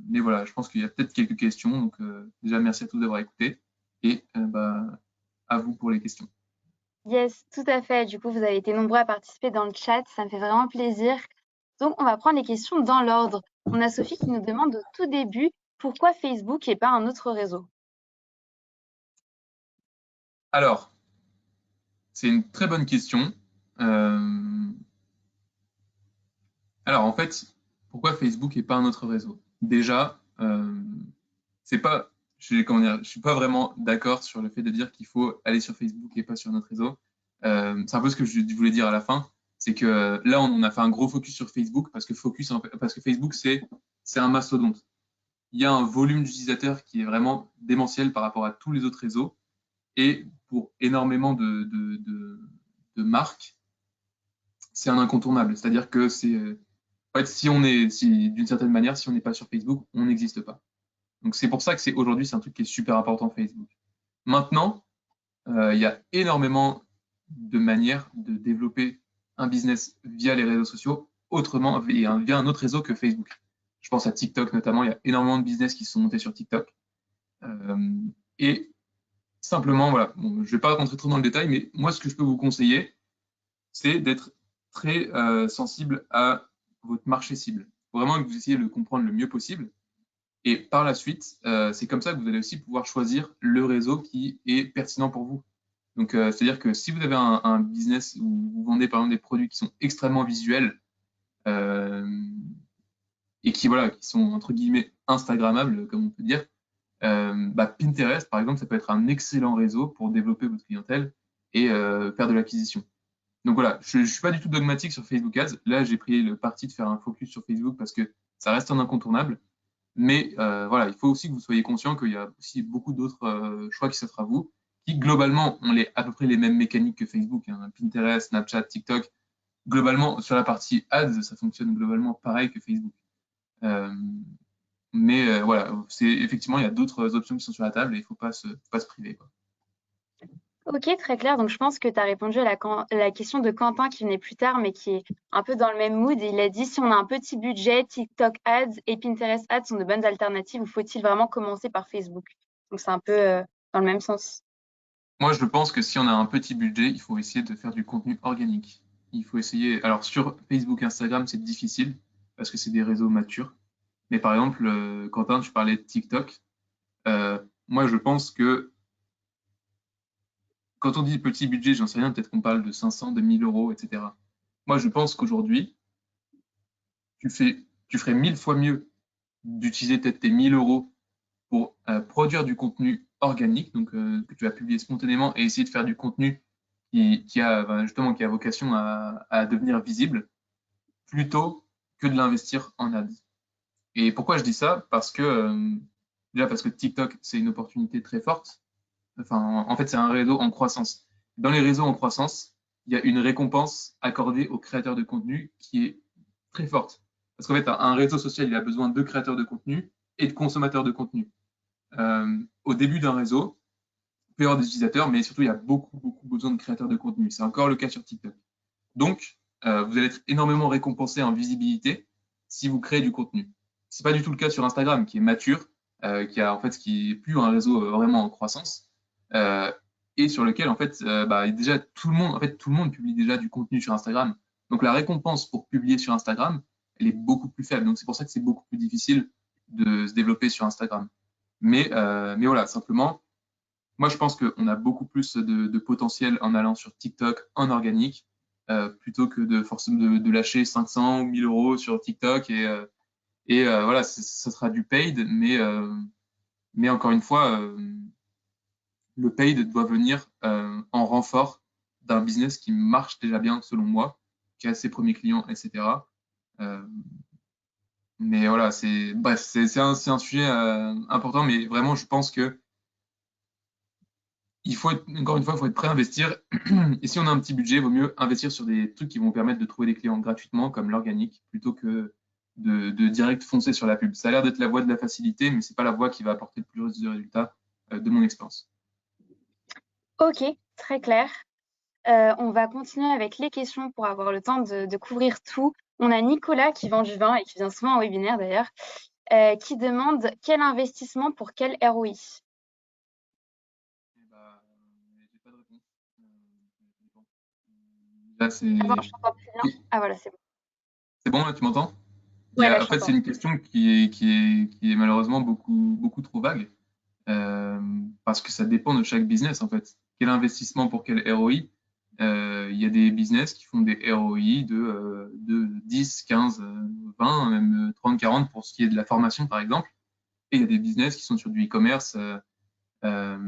voilà, je pense qu'il y a peut-être quelques questions. Donc déjà, merci à tous d'avoir écouté. Et bah, à vous pour les questions. Yes, tout à fait. Du coup, vous avez été nombreux à participer dans le chat. Ça me fait vraiment plaisir. Donc, on va prendre les questions dans l'ordre. On a Sophie qui nous demande au tout début pourquoi Facebook et pas un autre réseau. Alors, c'est une très bonne question. Alors, en fait, pourquoi Facebook et pas un autre réseau? Déjà, c'est pas, comment dire, je suis pas vraiment d'accord sur le fait de dire qu'il faut aller sur Facebook et pas sur notre réseau. C'est un peu ce que je voulais dire à la fin, c'est que là, on a fait un gros focus sur Facebook parce que Facebook, c'est un mastodonte. Il y a un volume d'utilisateurs qui est vraiment démentiel par rapport à tous les autres réseaux. Et pour énormément de marques, c'est un incontournable. C'est-à-dire que en fait, d'une certaine manière, si on n'est pas sur Facebook, on n'existe pas. Donc c'est pour ça que aujourd'hui, c'est un truc qui est super important, Facebook. Maintenant, il y a énormément de manières de développer un business via les réseaux sociaux, autrement, via un autre réseau que Facebook. Je pense à TikTok notamment, il y a énormément de business qui se sont montés sur TikTok. Et simplement, voilà, bon, je ne vais pas rentrer trop dans le détail, mais moi, ce que je peux vous conseiller, c'est d'être très sensible à votre marché cible. Vraiment que vous essayez de le comprendre le mieux possible. Et par la suite, c'est comme ça que vous allez aussi pouvoir choisir le réseau qui est pertinent pour vous. Donc, c'est-à-dire que si vous avez un business où vous vendez par exemple des produits qui sont extrêmement visuels euh, et voilà, qui sont entre guillemets Instagrammables, comme on peut dire, Pinterest, par exemple, ça peut être un excellent réseau pour développer votre clientèle et faire de l'acquisition. Donc voilà, je ne suis pas du tout dogmatique sur Facebook Ads. Là, j'ai pris le parti de faire un focus sur Facebook parce que ça reste un incontournable. Mais voilà, il faut aussi que vous soyez conscient qu'il y a aussi beaucoup d'autres choix qui s'offrent à vous, qui globalement ont à peu près les mêmes mécaniques que Facebook, hein. Pinterest, Snapchat, TikTok. Globalement, sur la partie ads, ça fonctionne globalement pareil que Facebook. Euh, mais voilà, effectivement, il y a d'autres options qui sont sur la table et il ne faut pas se priver, quoi. Ok, très clair. Donc, je pense que tu as répondu à la question de Quentin qui venait plus tard, mais qui est un peu dans le même mood. Il a dit, si on a un petit budget, TikTok Ads et Pinterest Ads sont de bonnes alternatives ou faut-il vraiment commencer par Facebook? Donc, c'est un peu dans le même sens. Moi, je pense que si on a un petit budget, il faut essayer de faire du contenu organique. Il faut essayer. Alors, sur Facebook, Instagram, c'est difficile parce que c'est des réseaux matures. Mais par exemple, Quentin, tu parlais de TikTok. Moi, je pense que quand on dit petit budget, j'en sais rien, peut-être qu'on parle de 500, de 1000 euros, etc. Moi, je pense qu'aujourd'hui, tu ferais 1000 fois mieux d'utiliser peut-être tes 1000 euros pour produire du contenu organique, donc que tu vas publier spontanément et essayer de faire du contenu justement qui a vocation à devenir visible, plutôt que de l'investir en ads. Et pourquoi je dis ça? Déjà parce que TikTok, c'est une opportunité très forte. Enfin, en fait, c'est un réseau en croissance. Dans les réseaux en croissance, il y a une récompense accordée aux créateurs de contenu qui est très forte. Parce qu'en fait, un réseau social, il a besoin de créateurs de contenu et de consommateurs de contenu. Au début d'un réseau, il peut y avoir des utilisateurs, mais surtout, il y a beaucoup, beaucoup besoin de créateurs de contenu. C'est encore le cas sur TikTok. Donc, vous allez être énormément récompensé en visibilité si vous créez du contenu. C'est pas du tout le cas sur Instagram, qui est mature, qui est plus un réseau vraiment en croissance, euh, et sur lequel en fait, déjà tout le monde publie déjà du contenu sur Instagram. Donc la récompense pour publier sur Instagram, elle est beaucoup plus faible. Donc c'est pour ça que c'est beaucoup plus difficile de se développer sur Instagram. Mais voilà, simplement, moi je pense qu'on a beaucoup plus de potentiel en allant sur TikTok en organique, plutôt que de forcément de lâcher 500 ou 1000 euros sur TikTok et voilà, ça sera du paid, mais encore une fois, le paid doit venir en renfort d'un business qui marche déjà bien selon moi, qui a ses premiers clients, etc. Euh, mais voilà, bref, c'est un sujet important, mais vraiment, je pense que encore une fois, il faut être prêt à investir. Et si on a un petit budget, il vaut mieux investir sur des trucs qui vont permettre de trouver des clients gratuitement, comme l'organique, plutôt que de direct foncer sur la pub. Ça a l'air d'être la voie de la facilité, mais c'est pas la voie qui va apporter le plus de résultats de mon expérience. Ok, très clair. On va continuer avec les questions pour avoir le temps de couvrir tout. On a Nicolas qui vend du vin et qui vient souvent en webinaire d'ailleurs, qui demande quel investissement pour quel ROI? Eh ben, j'ai pas de réponse. Ça dépend. Là, Attends, je t'entends plus bien. Ah voilà, c'est bon. c'est bon, là, tu m'entends? Ouais, là, En je fait, c'est t'entends. une question qui est malheureusement beaucoup trop vague, euh, parce que ça dépend de chaque business, en fait. Quel investissement pour quel ROI? Il y a des business qui font des ROI de 10, 15, 20, même 30, 40 pour ce qui est de la formation, par exemple. Et il y a des business qui sont sur du e-commerce, euh,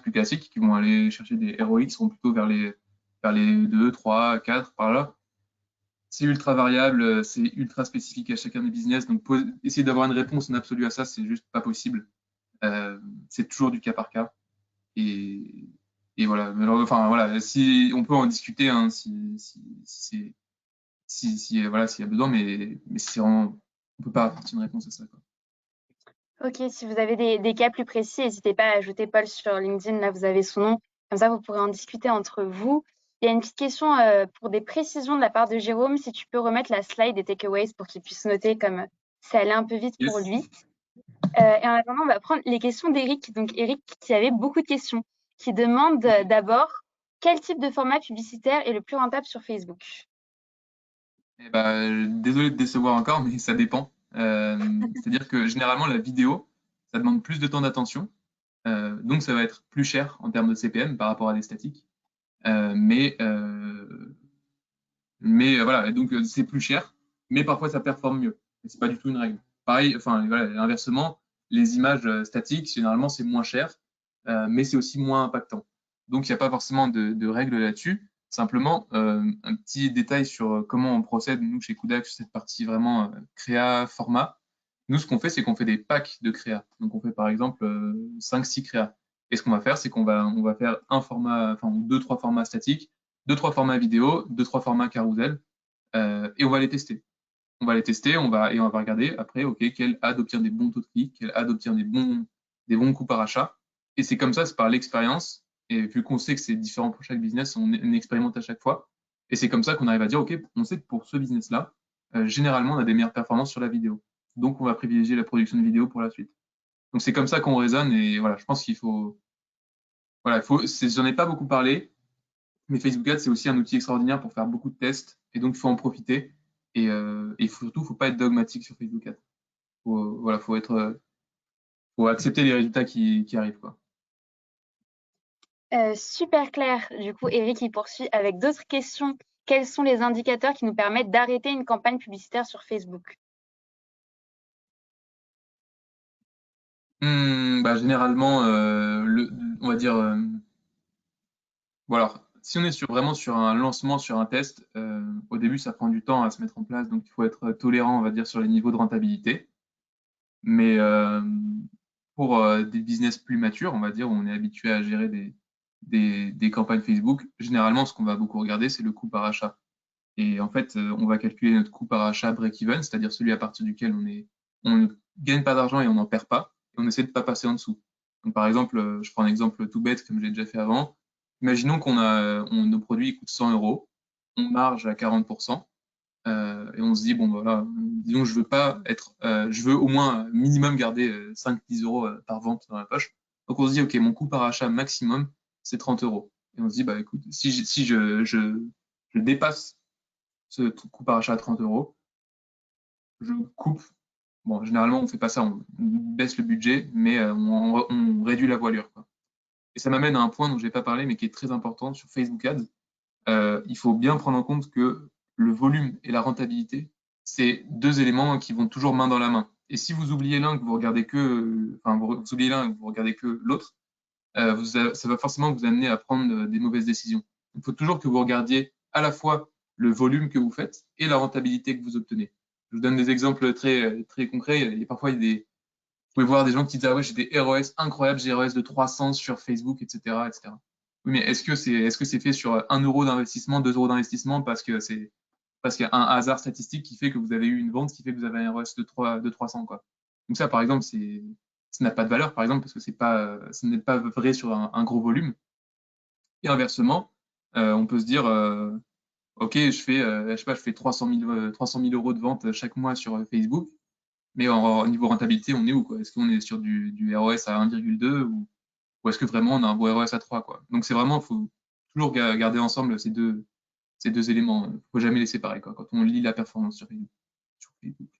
plus classique, qui vont aller chercher des ROI qui seront plutôt vers les 2, 3, 4, par là. C'est ultra variable, c'est ultra spécifique à chacun des business. Donc, essayer d'avoir une réponse en absolu à ça, c'est juste pas possible. C'est toujours du cas par cas. Et, et voilà. Alors, enfin, voilà. Si, on peut en discuter, hein, voilà, s'il y a besoin, mais c'est vraiment, on peut pas apporter une réponse à ça, quoi. Ok, si vous avez des cas plus précis, n'hésitez pas à ajouter Paul sur LinkedIn. Là, vous avez son nom. Comme ça, vous pourrez en discuter entre vous. Il y a une petite question pour des précisions de la part de Jérôme. Si tu peux remettre la slide des takeaways pour qu'il puisse noter comme ça allait un peu vite pour Yes. lui. Et en attendant, on va prendre les questions d'Eric. Donc, Eric, qui avait beaucoup de questions, qui demande d'abord quel type de format publicitaire est le plus rentable sur Facebook? Eh ben, désolé de décevoir encore, mais ça dépend. C'est-à-dire que généralement, la vidéo, ça demande plus de temps d'attention. Donc, ça va être plus cher en termes de CPM par rapport à des statiques. Euh, mais euh, mais voilà, et donc c'est plus cher, mais parfois ça performe mieux. Et c'est pas du tout une règle. Pareil, enfin voilà, inversement, les images statiques, généralement c'est moins cher, mais c'est aussi moins impactant. Donc il n'y a pas forcément de règles là-dessus. Simplement, un petit détail sur comment on procède, nous, chez Kudak, sur cette partie vraiment créa, format. Nous, ce qu'on fait, c'est qu'on fait des packs de créa. Donc, on fait par exemple 5-6 créas. Et ce qu'on va faire, c'est qu'on va faire un format, enfin, deux, trois formats statiques, deux, trois formats vidéo, deux, trois formats carousel, et on va les tester. On va les tester, et on va regarder après, OK, quel ad obtient des bons taux de clic, quel ad obtient des bons coûts par achat. Et c'est comme ça, c'est par l'expérience. Et vu qu'on sait que c'est différent pour chaque business, on expérimente à chaque fois. Et c'est comme ça qu'on arrive à dire, OK, on sait que pour ce business-là, généralement, on a des meilleures performances sur la vidéo. Donc, on va privilégier la production de vidéo pour la suite. Donc, c'est comme ça qu'on raisonne. Et voilà, je pense qu'il faut. Voilà, j'en ai pas beaucoup parlé, mais Facebook Ads, c'est aussi un outil extraordinaire pour faire beaucoup de tests. Et donc, il faut en profiter. Et surtout, il ne faut pas être dogmatique sur Facebook Ads. Voilà, faut accepter les résultats qui arrivent, quoi. Super clair. Du coup, Eric, il poursuit avec d'autres questions. Quels sont les indicateurs qui nous permettent d'arrêter une campagne publicitaire sur Facebook? Bah, généralement, on va dire, bon alors, si on est vraiment sur un lancement, sur un test, au début, ça prend du temps à se mettre en place, donc il faut être tolérant, on va dire, sur les niveaux de rentabilité. Mais pour des business plus matures, on va dire, où on est habitué à gérer des campagnes Facebook, généralement, ce qu'on va beaucoup regarder, c'est le coût par achat. Et en fait, on va calculer notre coût par achat break-even, c'est-à-dire celui à partir duquel on ne gagne pas d'argent et on n'en perd pas, et on essaie de ne pas passer en dessous. Donc, par exemple, je prends un exemple tout bête, comme j'ai déjà fait avant. Imaginons nos produits coûtent 100 euros, on marge à 40%, et on se dit, bon, voilà, disons, je veux au moins minimum garder 5-10 euros par vente dans la poche. Donc, on se dit, OK, mon coût par achat maximum, c'est 30 euros. Et on se dit, bah, écoute, si je dépasse ce coût par achat à 30 euros, je coupe. Bon, généralement, on fait pas ça, on baisse le budget, mais on réduit la voilure, quoi. Et ça m'amène à un point dont je n'ai pas parlé, mais qui est très important sur Facebook Ads. Il faut bien prendre en compte que le volume et la rentabilité, c'est deux éléments qui vont toujours main dans la main. Et si vous oubliez l'un, que vous regardez que, enfin, vous oubliez l'un et que vous regardez que l'autre, ça va forcément vous amener à prendre des mauvaises décisions. Il faut toujours que vous regardiez à la fois le volume que vous faites et la rentabilité que vous obtenez. Je vous donne des exemples très concrets. Parfois, vous pouvez voir des gens qui disent, ah ouais, j'ai des ROS incroyables, j'ai des ROS de 300 sur Facebook, etc., etc. Oui, mais est-ce que c'est fait sur 1 euro d'investissement, 2 euros d'investissement parce qu'il y a un hasard statistique qui fait que vous avez eu une vente qui fait que vous avez un ROS de 300, quoi. Donc ça, par exemple, ça n'a pas de valeur, par exemple, parce que ce n'est pas vrai sur un gros volume. Et inversement, on peut se dire, OK, je sais pas, je fais 300 000 euros de vente chaque mois sur Facebook, mais au niveau rentabilité, on est où, quoi? Est-ce qu'on est sur du ROS à 1,2 ou est-ce que vraiment on a un beau ROS à 3, quoi? Donc c'est vraiment, faut toujours garder ensemble ces deux éléments. Faut jamais les séparer, quoi, quand on lit la performance sur Facebook.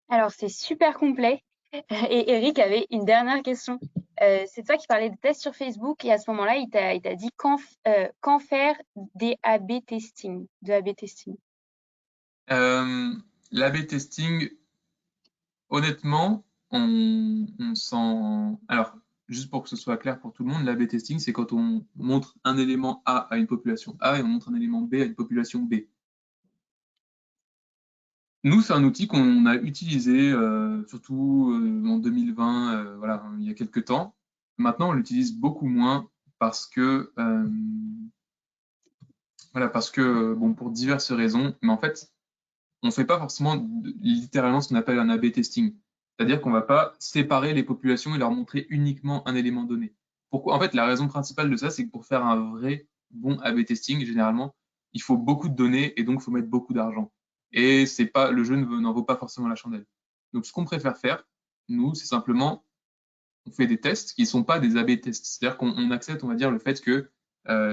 Alors, c'est super complet. Et Eric avait une dernière question. C'est toi qui parlais de tests sur Facebook et à ce moment-là, il t'a dit quand faire des A/B testing, de A/B testing. Euh, L'A/B testing, honnêtement, on s'en. Alors, juste pour que ce soit clair pour tout le monde, l'A/B testing, c'est quand on montre un élément A à une population A et on montre un élément B à une population B. Nous, c'est un outil qu'on a utilisé surtout en 2020, voilà, il y a quelques temps. Maintenant, on l'utilise beaucoup moins parce que, voilà, bon, pour diverses raisons, mais en fait, on ne fait pas forcément littéralement ce qu'on appelle un A/B testing. C'est-à-dire qu'on ne va pas séparer les populations et leur montrer uniquement un élément donné. Pourquoi? En fait, la raison principale de ça, c'est que pour faire un vrai bon A/B testing, généralement, il faut beaucoup de données et donc il faut mettre beaucoup d'argent. Et c'est pas, le jeu n'en vaut pas forcément la chandelle. Donc, ce qu'on préfère faire, nous, c'est simplement, on fait des tests qui ne sont pas des A/B tests. C'est-à-dire qu'on accepte, on va dire, le fait que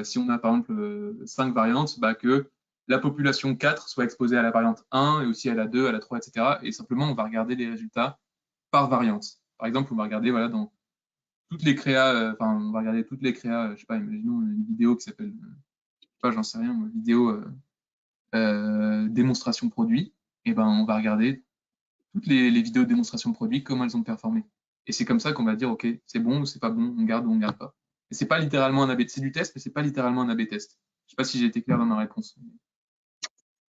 si on a par exemple 5 variantes, bah, que la population 4 soit exposée à la variante 1 et aussi à la 2, à la 3, etc. Et simplement, on va regarder les résultats par variante. Par exemple, on va regarder voilà, dans toutes les créas, enfin, on va regarder toutes les créas, je sais pas, imaginons une vidéo qui s'appelle, je sais pas, j'en sais rien, une vidéo démonstration produit, et ben on va regarder toutes les vidéos de démonstration produit, comment elles ont performé. Et c'est comme ça qu'on va dire, OK, c'est bon ou c'est pas bon, on garde ou on garde pas. Et c'est pas littéralement un A/B, c'est du test, mais c'est pas littéralement un A/B test. Je sais pas si j'ai été clair dans ma réponse.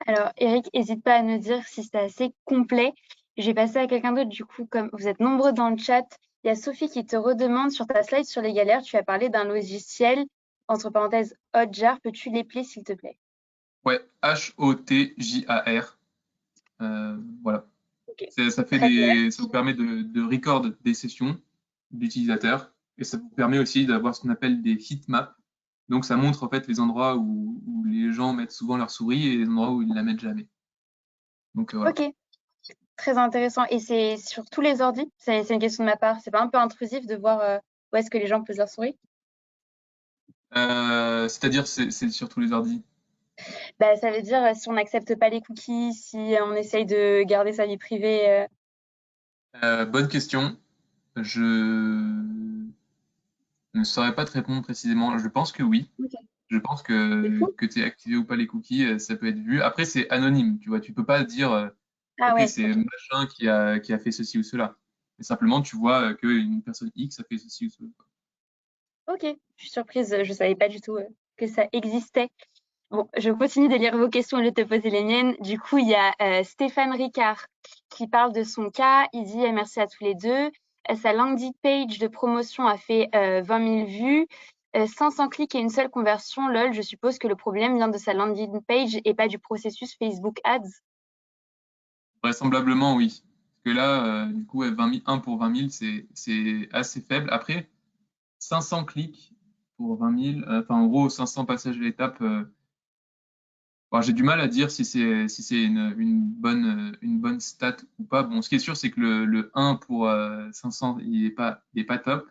Alors, Eric, n'hésite pas à nous dire si c'est assez complet. Je vais passer à quelqu'un d'autre, du coup, comme vous êtes nombreux dans le chat. Il y a Sophie qui te redemande sur ta slide sur les galères, tu as parlé d'un logiciel, entre parenthèses, Hotjar. Peux-tu l'épeler, s'il te plaît? Ouais, Hotjar. Voilà. Ok, Ça fait très clair. ça vous permet de record des sessions d'utilisateurs et ça vous permet aussi d'avoir ce qu'on appelle des heatmaps. Donc ça montre en fait les endroits où les gens mettent souvent leur souris et les endroits où ils la mettent jamais. Donc voilà. Ok, très intéressant. Et c'est sur tous les ordis? C'est une question de ma part. C'est pas un peu intrusif de voir où est-ce que les gens posent leur souris? C'est-à-dire c'est sur tous les ordi. Bah, ça veut dire si on n'accepte pas les cookies, si on essaye de garder sa vie privée. Bonne question. Je ne saurais pas te répondre précisément. Je pense que oui. Ok. Je pense C'est fou. que tu aies activé ou pas les cookies, ça peut être vu. Après, c'est anonyme, tu vois. Tu peux pas dire, Ah OK, ouais, c'est ok. machin qui a fait ceci ou cela. Mais simplement, tu vois qu'une personne X a fait ceci ou cela. Ok, je suis surprise, je savais pas du tout que ça existait. Bon, je continue de lire vos questions et de te poser les miennes. Du coup, il y a Stéphane Ricard qui parle de son cas. Il dit merci à tous les deux. Sa landing page de promotion a fait 20 000 vues, 500 clics et une seule conversion. Lol, je suppose que le problème vient de sa landing page et pas du processus Facebook Ads. Vraisemblablement, oui. Parce que là, du coup, ouais, 20 000, 1 pour 20 000, c'est assez faible. Après, 500 clics pour 20 000, enfin, en gros, 500 passages à l'étape. Bon, j'ai du mal à dire si c'est une bonne stat ou pas. Bon, ce qui est sûr, c'est que le 1 pour 500, il est pas top.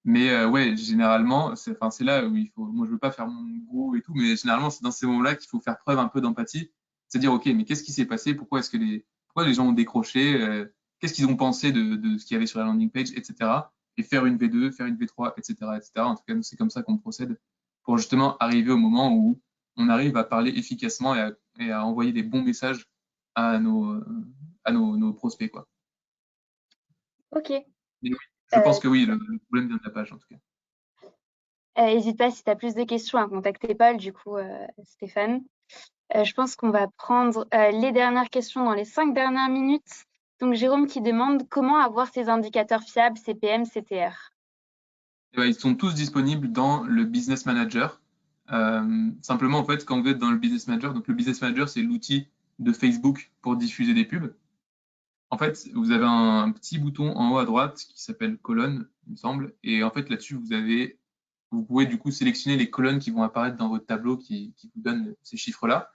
Mais ouais, généralement, c'est là où il faut. Moi, je veux pas faire mon gros et tout, mais généralement, c'est dans ces moments-là qu'il faut faire preuve un peu d'empathie. C'est dire, OK, mais qu'est-ce qui s'est passé? Pourquoi les gens ont décroché? Qu'est-ce qu'ils ont pensé de ce qu'il y avait sur la landing page, etc. Et faire une V2, faire une V3, etc., etc. En tout cas, c'est comme ça qu'on procède pour justement arriver au moment où on arrive à parler efficacement et à envoyer des bons messages à nos prospects, quoi. Ok. Mais oui, je Euh, pense que oui, le problème vient de la page, en tout cas. N'hésite pas si tu as plus de questions à contacter Paul, du coup, Stéphane. Je pense qu'on va prendre les dernières questions dans les 5 dernières minutes. Donc, Jérôme qui demande comment avoir ces indicateurs fiables CPM, CTR. Eh ben, ils sont tous disponibles dans le Business Manager. Simplement, en fait, quand vous êtes dans le Business Manager, donc le Business Manager, c'est l'outil de Facebook pour diffuser des pubs. En fait, vous avez un petit bouton en haut à droite qui s'appelle colonne, il me semble. Et en fait, là-dessus, vous pouvez du coup sélectionner les colonnes qui vont apparaître dans votre tableau qui vous donnent ces chiffres-là.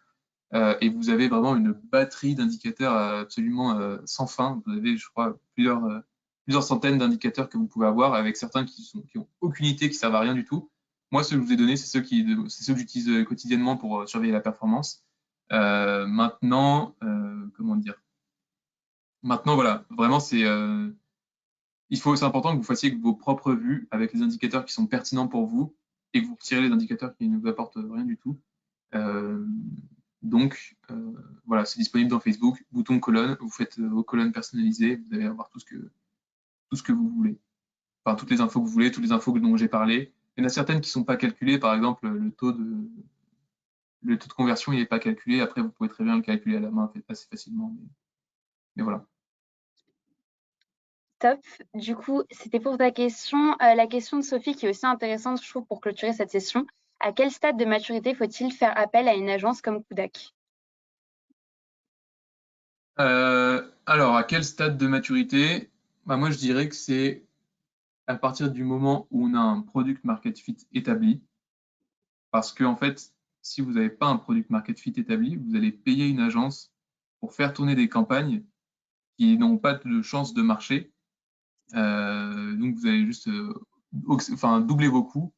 Et vous avez vraiment une batterie d'indicateurs absolument sans fin. Vous avez, je crois, plusieurs centaines d'indicateurs que vous pouvez avoir, avec certains qui ont aucune unité, qui servent à rien du tout. Moi, ceux que je vous ai donnés, c'est ceux que j'utilise quotidiennement pour surveiller la performance. Comment dire? Maintenant, voilà, vraiment, c'est important que vous fassiez vos propres vues avec les indicateurs qui sont pertinents pour vous et que vous retirez les indicateurs qui ne vous apportent rien du tout. Euh, donc, voilà, c'est disponible dans Facebook, bouton colonne, vous faites vos colonnes personnalisées, vous allez avoir tout ce que vous voulez. Enfin, toutes les infos que vous voulez, toutes les infos dont j'ai parlé. Il y en a certaines qui ne sont pas calculées, par exemple, le taux de conversion, il n'est pas calculé. Après, vous pouvez très bien le calculer à la main assez facilement. Mais voilà. Top. Du coup, c'était pour ta question. La question de Sophie qui est aussi intéressante, je trouve, pour clôturer cette session. À quel stade de maturité faut-il faire appel à une agence comme Kudak? Alors, à quel stade de maturité? Bah, moi, je dirais que c'est à partir du moment où on a un product market fit établi. Parce que, en fait, si vous n'avez pas un product market fit établi, vous allez payer une agence pour faire tourner des campagnes qui n'ont pas de chance de marcher. Donc, vous allez juste enfin, doubler vos coûts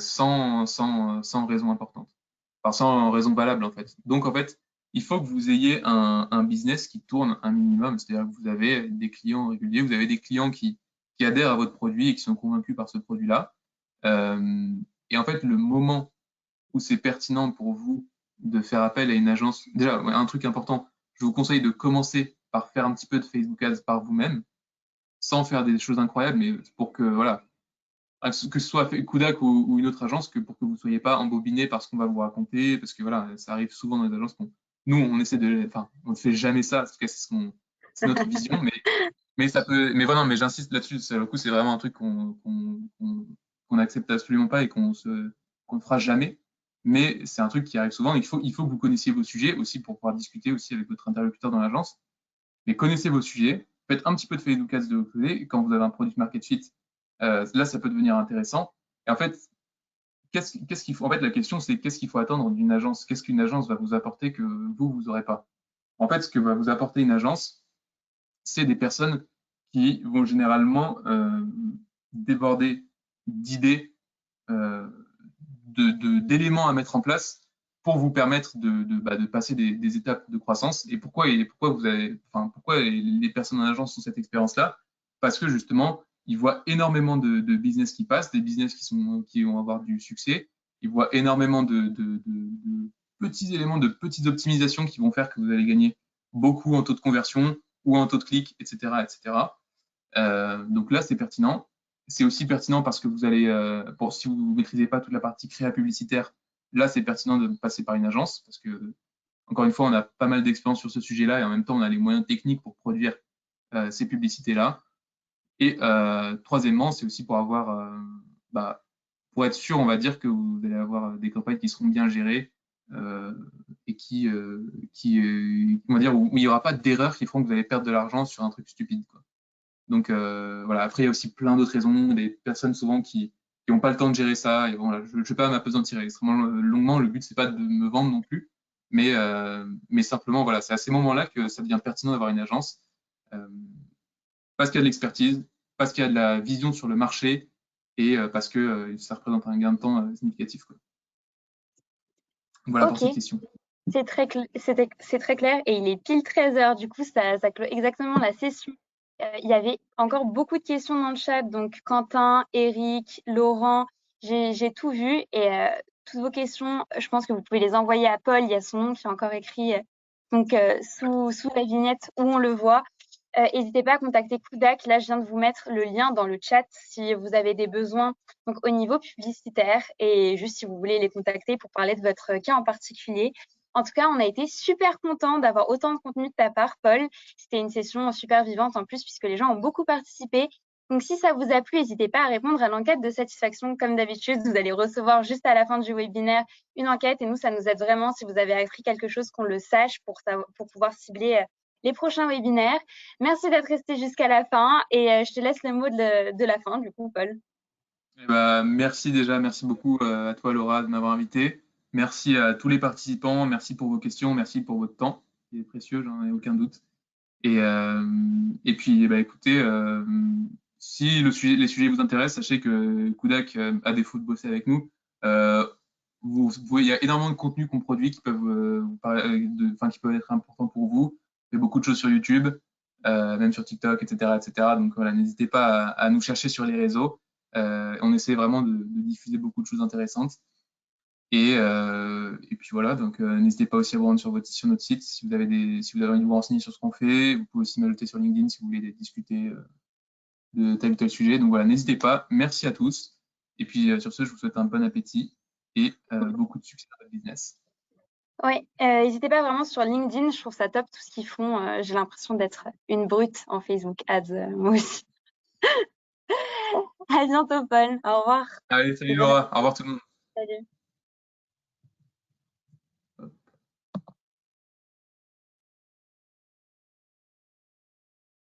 sans raison importante. Enfin, sans raison valable, en fait. Donc, en fait, il faut que vous ayez un business qui tourne un minimum. C'est-à-dire que vous avez des clients réguliers, vous avez des clients qui adhèrent à votre produit et qui sont convaincus par ce produit-là. Euh, et en fait, le moment où c'est pertinent pour vous de faire appel à une agence. Déjà, ouais, un truc important, je vous conseille de commencer par faire un petit peu de Facebook Ads par vous-même, sans faire des choses incroyables, mais pour que, voilà, que ce soit Kudak ou une autre agence, que pour que vous ne soyez pas embobiné par ce qu'on va vous raconter, parce que voilà, ça arrive souvent dans les agences. Nous, on essaie enfin, on ne fait jamais ça, en tout cas, c'est notre vision, mais ça peut, mais voilà, mais j'insiste là-dessus, le coup, c'est vraiment un truc qu'on n'accepte absolument pas et qu'on ne fera jamais. Mais c'est un truc qui arrive souvent. Il faut que vous connaissiez vos sujets aussi pour pouvoir discuter aussi avec votre interlocuteur dans l'agence. Mais connaissez vos sujets, faites un petit peu de Facebook Ads de votre côté. Et quand vous avez un product market fit, là, ça peut devenir intéressant. Et en fait, qu'est-ce qu'il faut? En fait, la question, c'est qu'est-ce qu'il faut attendre d'une agence? Qu'est-ce qu'une agence va vous apporter que vous n'aurez pas? En fait, ce que va vous apporter une agence, c'est des personnes qui vont généralement déborder d'idées, euh, d'éléments à mettre en place pour vous permettre de passer des étapes de croissance. Pourquoi les personnes en agence ont cette expérience-là? Parce que justement, ils voient énormément de business qui passent, des business qui vont avoir du succès. Ils voient énormément de petits éléments, de petites optimisations qui vont faire que vous allez gagner beaucoup en taux de conversion ou en taux de clic, etc., etc. Donc là, c'est pertinent. C'est aussi pertinent parce que si vous ne maîtrisez pas toute la partie créa publicitaire, là, c'est pertinent de passer par une agence parce que, encore une fois, on a pas mal d'expérience sur ce sujet-là et en même temps, on a les moyens techniques pour produire ces publicités-là. Et troisièmement, c'est aussi pour être sûr, on va dire que vous allez avoir des campagnes qui seront bien gérées euh, et on va dire, où il n'y aura pas d'erreurs qui feront que vous allez perdre de l'argent sur un truc stupide, quoi. Donc voilà, après il y a aussi plein d'autres raisons, des personnes souvent qui n'ont pas le temps de gérer ça. Et voilà, je ne vais pas m'apesantir extrêmement longuement, le but c'est pas de me vendre non plus, mais simplement voilà, c'est à ces moments-là que ça devient pertinent d'avoir une agence, euh, parce qu'il y a de l'expertise, parce qu'il y a de la vision sur le marché et parce que ça représente un gain de temps significatif, quoi. Voilà pour Ok, cette question. c'est très clair et il est pile 13 heures. Du coup, ça clôt exactement la session. Il y avait encore beaucoup de questions dans le chat. Donc, Quentin, Eric, Laurent, j'ai tout vu. Et toutes vos questions, je pense que vous pouvez les envoyer à Paul. Il y a son nom qui est encore écrit sous la vignette où on le voit. N'hésitez pas à contacter Kudak. Là, je viens de vous mettre le lien dans le chat si vous avez des besoins donc, au niveau publicitaire et juste si vous voulez les contacter pour parler de votre cas en particulier. En tout cas, on a été super contents d'avoir autant de contenu de ta part, Paul. C'était une session super vivante en plus puisque les gens ont beaucoup participé. Donc, si ça vous a plu, n'hésitez pas à répondre à l'enquête de satisfaction. Comme d'habitude, vous allez recevoir juste à la fin du webinaire une enquête et nous, ça nous aide vraiment si vous avez appris quelque chose qu'on le sache pour pouvoir cibler les prochains webinaires. Merci d'être resté jusqu'à la fin et je te laisse le mot de la fin, du coup, Paul. Eh ben, merci déjà, merci beaucoup à toi Laura de m'avoir invité. Merci à tous les participants, merci pour vos questions, merci pour votre temps, qui est précieux, j'en ai aucun doute. Et puis, eh ben, écoutez, si les sujets vous intéressent, sachez que Kudak, à défaut de bosser avec nous, euh, il y a énormément de contenus qu'on produit qui peuvent, qui peuvent être importants pour vous. Il y a beaucoup de choses sur YouTube, même sur TikTok, etc., etc. Donc voilà, n'hésitez pas à nous chercher sur les réseaux. On essaie vraiment de diffuser beaucoup de choses intéressantes. Et puis voilà, donc n'hésitez pas aussi à vous rendre sur notre site si vous avez envie de vous renseigner sur ce qu'on fait. Vous pouvez aussi m'ajouter sur LinkedIn si vous voulez discuter de tel ou tel sujet. Donc voilà, n'hésitez pas. Merci à tous. Et puis sur ce, je vous souhaite un bon appétit et beaucoup de succès dans votre business. Oui, n'hésitez pas vraiment sur LinkedIn, je trouve ça top tout ce qu'ils font. J'ai l'impression d'être une brute en Facebook Ads, moi aussi. À bientôt, Paul. Au revoir Allez, salut et bon Laura. Au appétit. revoir tout le monde. Salut.